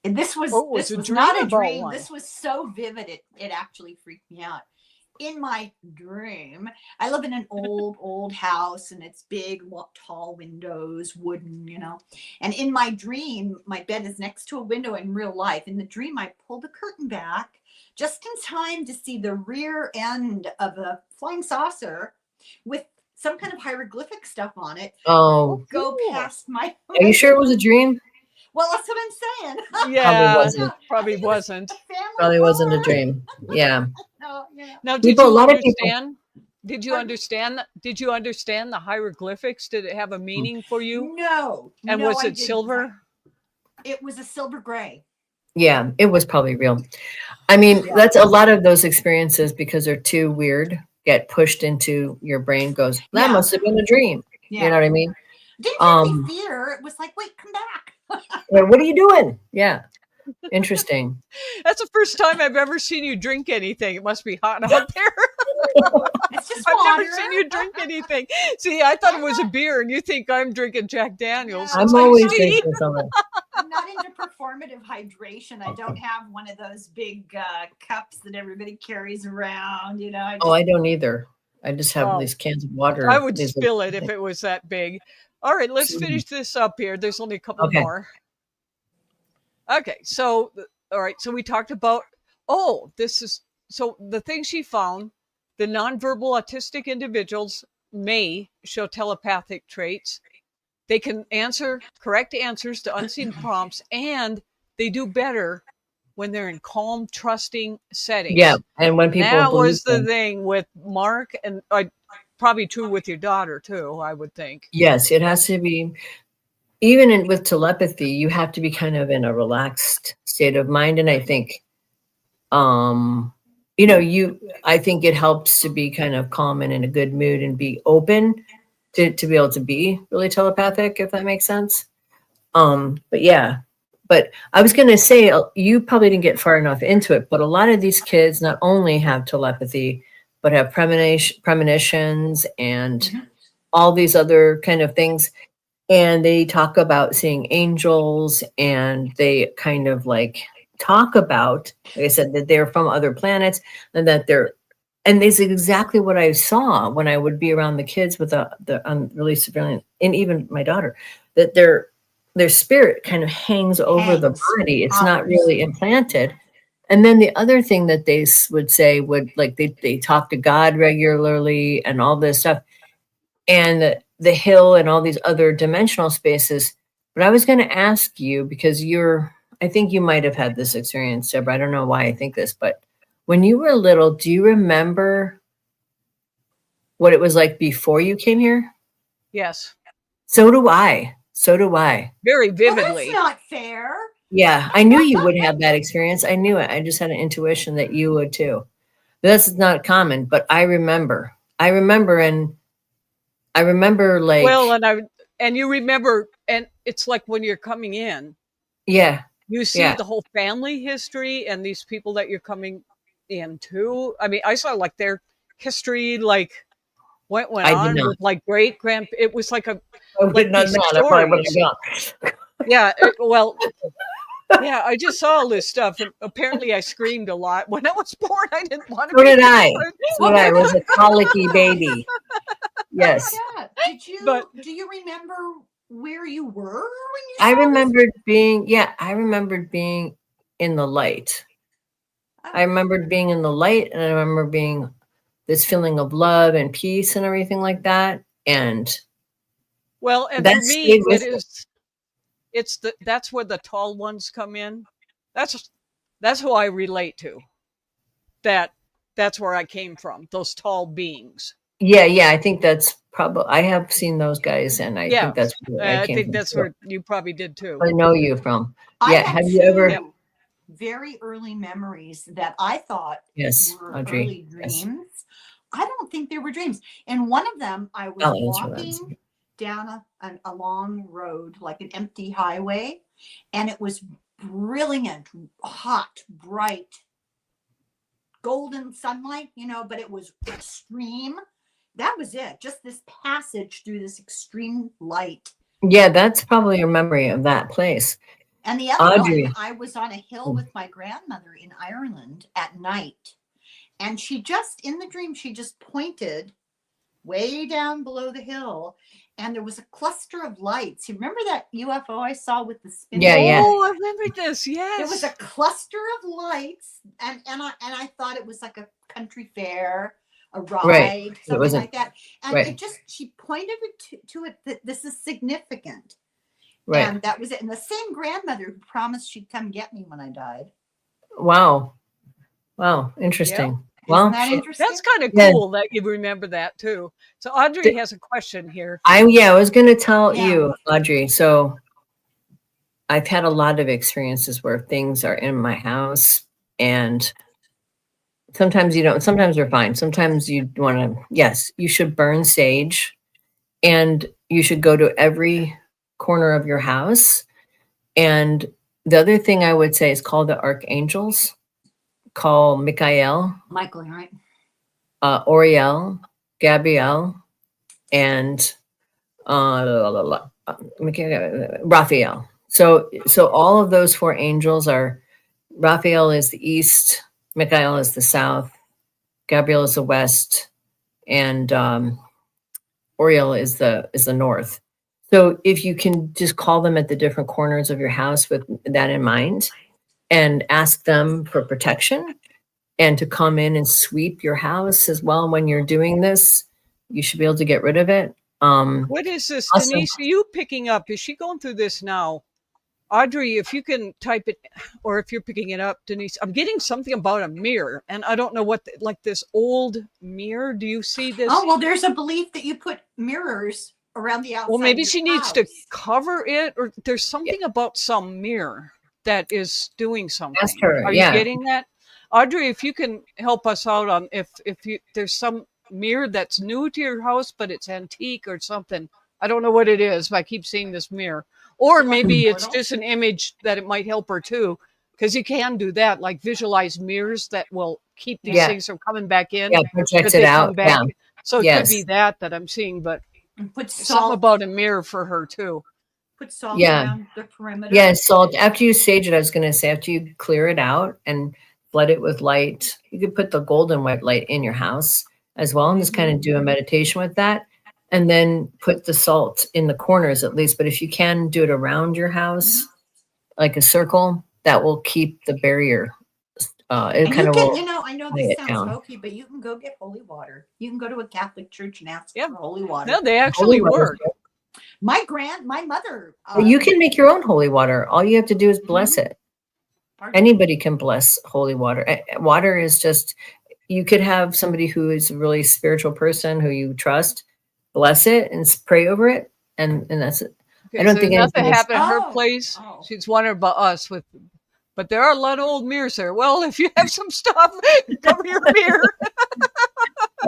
And this was was this a was not a dreamable dream. one. This was so vivid it actually freaked me out. In my dream, I live in an old house, and it's big, tall windows, wooden, you know. And in my dream, my bed is next to a window in real life. In the dream, I pulled the curtain back just in time to see the rear end of a flying saucer with some kind of hieroglyphic stuff on it. Oh, Go past my. are you sure it was a dream? Well, that's what I'm saying. Yeah, wasn't. probably wasn't. Probably wasn't a dream. Yeah. No, yeah. Now, did People- a you lot of people- understand? Did you understand? Did you understand the hieroglyphics? Did it have a meaning for you? No. And no, was I it didn't. silver? It was a silver gray. Yeah, it was probably real. I mean, that's a lot of those experiences, because they're too weird, get pushed into your brain, goes, that Yeah. must have been a dream. Yeah. You know what I mean? Didn't give me fear. It was like, wait, come back. Yeah, what are you doing? Yeah. Interesting. That's the first time I've ever seen you drink anything. It must be hot out there. It's just I've water. never seen you drink anything. See, I thought it was a beer, and you think I'm drinking Jack Daniels. Yeah. It's I'm like, always see? drinking something. I'm not into performative hydration. I don't have one of those big cups that everybody carries around. You know. Oh, I don't either. I just have Oh. these cans of water. I would These- spill it if it was that big. All right, let's finish this up here. There's only a couple Okay. more. Okay, so all right, so we talked about so the thing she found, the nonverbal autistic individuals may show telepathic traits. They can answer correct answers to unseen prompts, and they do better when they're in calm, trusting settings. Yeah, and when people that believe was the them. thing with Mark, and probably true with your daughter too, I would think. Yes, it has to be. Even with telepathy, you have to be kind of in a relaxed state of mind, and I think, I think it helps to be kind of calm and in a good mood and be open to be able to be really telepathic, if that makes sense. But yeah, but I was going to say, you probably didn't get far enough into it, but a lot of these kids not only have telepathy, but have premonitions and all these other kind of things. And they talk about seeing angels, and they kind of like talk about, like I said, that they're from other planets, and that and this is exactly what I saw when I would be around the kids with the unreleased surveillance, and even my daughter, that their spirit kind of hangs over the body. It's not really implanted. And then the other thing that they would say would, like, they talk to God regularly and all this stuff, and the hill and all these other dimensional spaces. But I was going to ask you, because I think you might have had this experience, Deborah. I don't know why I think this, but when you were little, do you remember what it was like before you came here? Yes. So do I. Very Well, vividly. that's not fair. Yeah, I knew you would have that experience. I knew it. I just had an intuition that you would too. But that's not common, but I remember like, Well, and you remember, and it's like when you're coming in, yeah, you see yeah. the whole family history and these people that you're coming into. I mean, I saw like their history, like what went I did on not. with like great grand. It was like a I like would not these know. That probably would have stories. gone. Yeah, yeah. I just saw all this stuff, and apparently I screamed a lot when I was born. I didn't want to. So be did I. born. So did I. Was a colicky baby. Yes. Yeah. Do you remember where you were when you I saw this? remembered being in the light. I remembered being in the light, and I remember being this feeling of love and peace and everything like that. And Well, and that for me, stayed with me. that's where the tall ones come in. That's who I relate to. That's where I came from. Those tall beings. Yeah. I think that's probably, I have seen those guys, and I think that's where I I came think from. that's where you probably did too. I know you from. I Yeah. had Have you ever? two very early memories that I thought Yes, were Audrey. early Yes. dreams. I don't think they were dreams. And one of them, I was I'll answer that. walking down a long road, like an empty highway, and it was brilliant, hot, bright, golden sunlight, but it was extreme. That was it. Just this passage through this extreme light. Yeah, that's probably your memory of that place. And the other Audrey. one, I was on a hill with my grandmother in Ireland at night. And she just, in the dream, she just pointed way down below the hill. And there was a cluster of lights. You remember that UFO I saw with the spinning? Yeah. Oh, I remember this. Yes. It was a cluster of lights. And I thought it was like a country fair, a ride, something like that. And it just, she pointed it to it that this is significant. Right. And that was it. And the same grandmother who promised she'd come get me when I died. Wow. Interesting. Yeah. Well, Isn't that interesting? That's kind of cool that you remember that too. So Audrey has a question here. I was going to tell you, Audrey. So I've had a lot of experiences where things are in my house, and sometimes you don't. Sometimes they're fine. Sometimes you want to. Yes, you should burn sage, and you should go to every corner of your house. And the other thing I would say is call the archangels. Call Michael, right? Oriel, Gabriel, and Raphael. So all of those four angels are, Raphael is the east, Michael is the south, Gabriel is the west, and Oriel is the north. So if you can just call them at the different corners of your house with that in mind, and ask them for protection and to come in and sweep your house as well. When you're doing this, you should be able to get rid of it. What is this, awesome. Denise? Are you picking up? Is she going through this now? Audrey, if you can type it, or if you're picking it up, Denise, I'm getting something about a mirror, and I don't know what, like this old mirror. Do you see this? Oh, well, there's a belief that you put mirrors around the outside. Well, maybe of she your needs house. to cover it, or there's something about some mirror that is doing something. Ask her, Are you getting that? Audrey, if you can help us out on if there's some mirror that's new to your house, but it's antique or something. I don't know what it is, but I keep seeing this mirror. Or maybe it's just an image that it might help her too, because you can do that, like visualize mirrors that will keep these things from coming back in. Yeah, project it out. Yeah. So it could be that I'm seeing, but put something about a mirror for her too. Put salt around the perimeter. Yeah, salt. After you sage it, I was going to say, after you clear it out and flood it with light, you could put the golden white light in your house as well, and just kind of do a meditation with that. And then put the salt in the corners at least. But if you can do it around your house, like a circle, that will keep the barrier. It kind of will. I know this sounds hokey, but you can go get holy water. You can go to a Catholic church and ask for holy water. No, they actually work. My mother. You can make your own holy water. All you have to do is bless it. Anybody can bless holy water. Water is just, you could have somebody who is a really spiritual person who you trust, bless it and pray over it. And that's it. Okay, I don't so think nothing anything happened at her place. She's wondering about us but there are a lot of old mirrors there. Well, if you have some stuff, cover your mirror.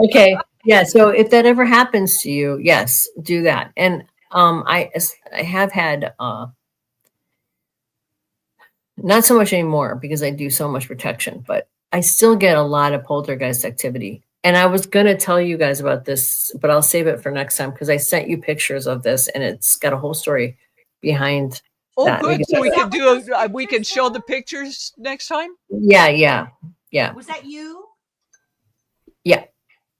Okay. Yeah. So if that ever happens to you, yes, do that. And I have had not so much anymore because I do so much protection, but I still get a lot of poltergeist activity. And I was going to tell you guys about this, but I'll save it for next time because I sent you pictures of this and it's got a whole story behind. Oh, that. good. So we can show the pictures next time. Yeah. Was that you? Yeah.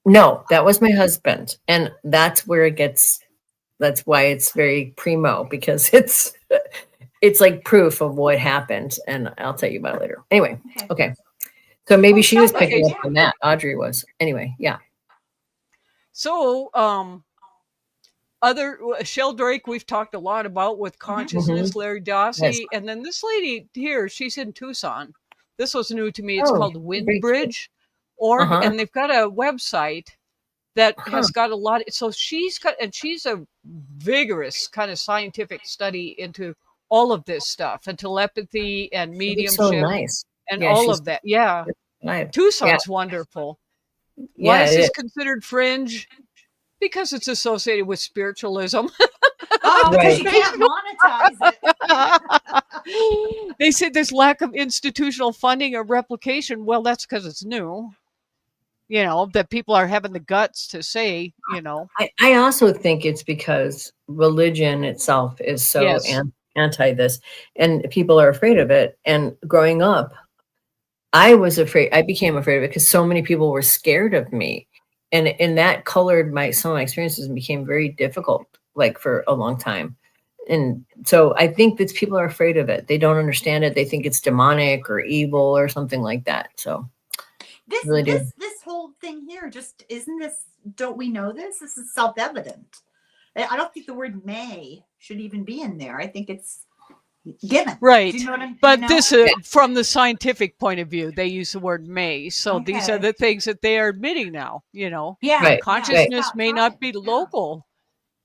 No, that was my husband. And that's where that's why it's very primo, because it's like proof of what happened. And I'll tell you about it later. Anyway. Okay. So maybe she was picking up on that. Audrey was. Anyway. Yeah. So, Sheldrake, we've talked a lot about with consciousness, Larry Dossey. And then this lady here, she's in Tucson. This was new to me. It's called Windbridge. And they've got a website that has got a lot. So she's a vigorous kind of scientific study into all of this stuff and telepathy and mediumship. So nice. And all of that. Yeah. Nice. Tucson's wonderful. Why is this considered fringe? Because it's associated with spiritualism. Oh, because Right. you can't monetize it. They say there's lack of institutional funding or replication. Well, that's because it's new. That people are having the guts to say, I also think it's because religion itself is so Yes. anti this, and people are afraid of it. And growing up, I became afraid of it because so many people were scared of me. And that colored some of my experiences and became very difficult, like for a long time. And so I think that people are afraid of it. They don't understand it. They think it's demonic or evil or something like that. So This whole thing here just isn't this. Don't we know this? This is self-evident. I don't think the word may should even be in there. I think it's given. Right. Do you know what But this, from the scientific point of view, they use the word may. So these are Okay. the things that they are admitting now. Yeah. Right. Consciousness may not be Yeah. local.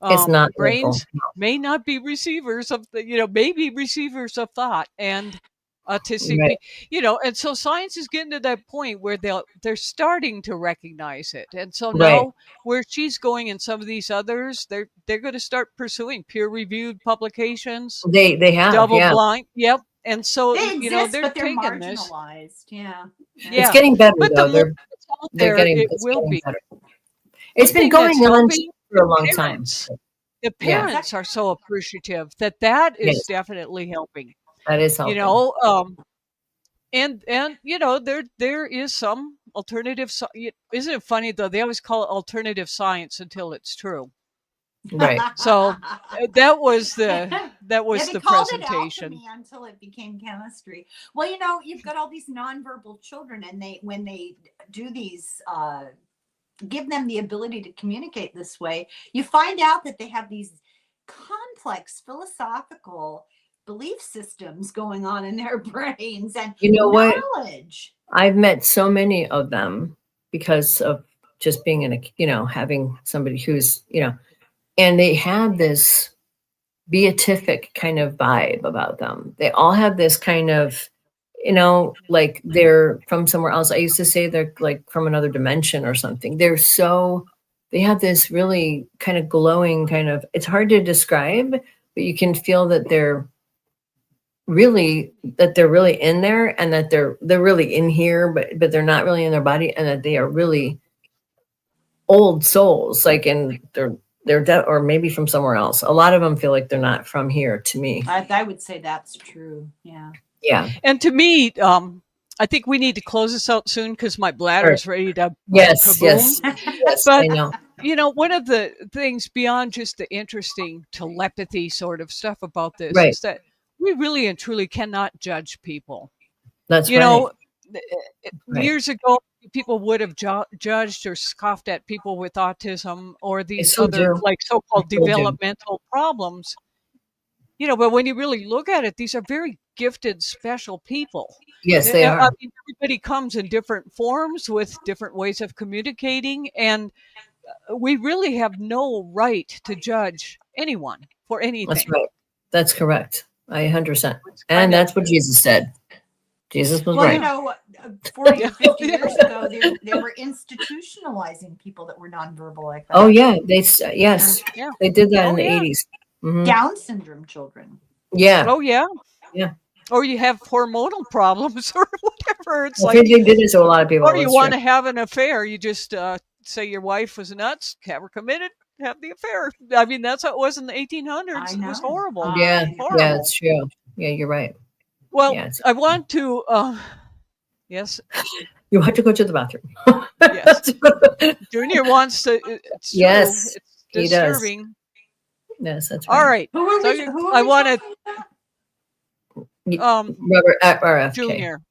it's not Brains local. may not be receivers of maybe receivers of thought, and autistic, Right. and so science is getting to that point where they're starting to recognize it. And so Right. now where she's going and some of these others, they're going to start pursuing peer-reviewed publications, They have double yeah. blind. Yep. And so, They exist, they're but they're taking this. marginalized. Yeah. It's getting better But the though. more it's out there, it it's will getting be. better. It's One been thing that's going on helping for a long time. parents. The parents are so appreciative that is Yes. definitely helping. That is helping. And there is some alternative. Isn't it funny though? They always call it alternative science until it's true. Right. So that was the They called it presentation. alchemy until it became chemistry. Well, you've got all these nonverbal children, and when they do these, give them the ability to communicate this way, you find out that they have these complex philosophical belief systems going on in their brains, and knowledge. I've met so many of them because of just being having somebody who's, and they have this beatific kind of vibe about them. They all have this kind of, like they're from somewhere else. I used to say they're like from another dimension or something. They have this really kind of glowing kind of, it's hard to describe, but you can feel that they're really in there, and that they're really in here, but they're not really in their body, and that they are really old souls, like, and they're dead, or maybe from somewhere else. A lot of them feel like they're not from here to me. I would say that's true. Yeah. Yeah. And to me, I think we need to close this out soon because my bladder's ready to Yes. kaboom. Yes. But I know. one of the things beyond just the interesting telepathy sort of stuff about this Right. is that we really and truly cannot judge people. That's right. Years ago, people would have judged or scoffed at people with autism or these still other do. like so-called They still do. developmental problems. But when you really look at it, these are very gifted, special people. Yes, they are. I mean, everybody comes in different forms with different ways of communicating, and we really have no right to judge anyone for anything. That's right. That's correct. 100%. And that's what Jesus said. Jesus was right. 40 or 50 years ago, they were institutionalizing people that were nonverbal like that. Oh yeah, they did that in the 80s. Mm-hmm. Down syndrome children. Yeah. Oh yeah. Yeah. Or you have hormonal problems or whatever. It's They did it to a lot of people. Or you want to have an affair. You just say your wife was nuts, have her committed, have the affair. I mean, that's how it was in the 1800s. It was horrible. Yeah. Horrible. Yeah, it's true. Yeah, you're right. Well, I want to, yes. You have to go to the bathroom. Yes. Junior wants to. It's true. Yes, it's disturbing. He does. Yes, that's right. All right. I want to. Robert RFK. Junior.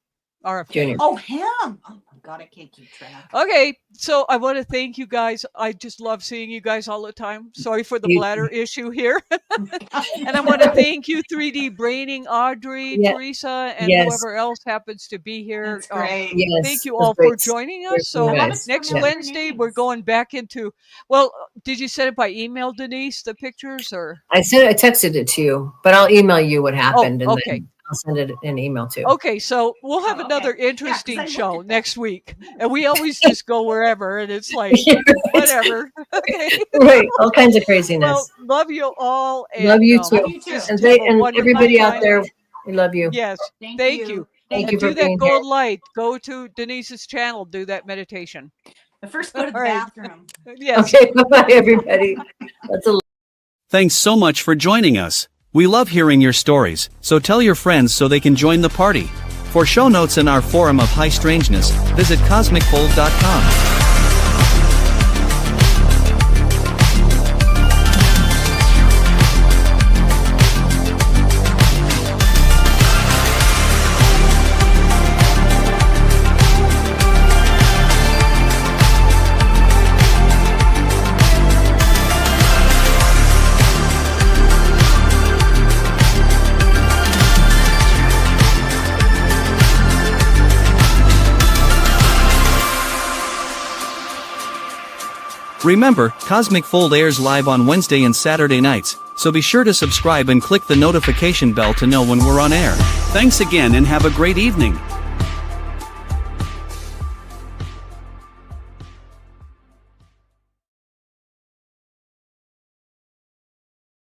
RFK. Junior. Oh, him. Oh, my God. I can't keep track. Okay. So I want to thank you guys. I just love seeing you guys all the time. Sorry for the bladder issue here. And I want to thank you, 3D Braining, Audrey, Teresa, and whoever else happens to be here. That's great. Thank you all for joining us. So next Wednesday, we're going back into, did you send it by email, Denise, the pictures? Or I texted it to you, but I'll email you what happened. Okay. I'll send it in email too. Okay, so we'll have another interesting show next week, and we always just go wherever, and it's like whatever. Okay, Right, all kinds of craziness. well, love you all. And, love you too, just and, have a and wonderful everybody out time. there. We love you. Yes, Thank thank you. you. Thank And you for do that being gold here. light. Go to Denise's channel. Do that meditation. But first, go to the All right. bathroom. Yes. Okay, bye-bye, everybody. That's a Thanks so much for joining us. We love hearing your stories, so tell your friends so they can join the party. For show notes and our forum of high strangeness, visit cosmicfold.com. Remember, Cosmic Fold airs live on Wednesday and Saturday nights, so be sure to subscribe and click the notification bell to know when we're on air. Thanks again and have a great evening.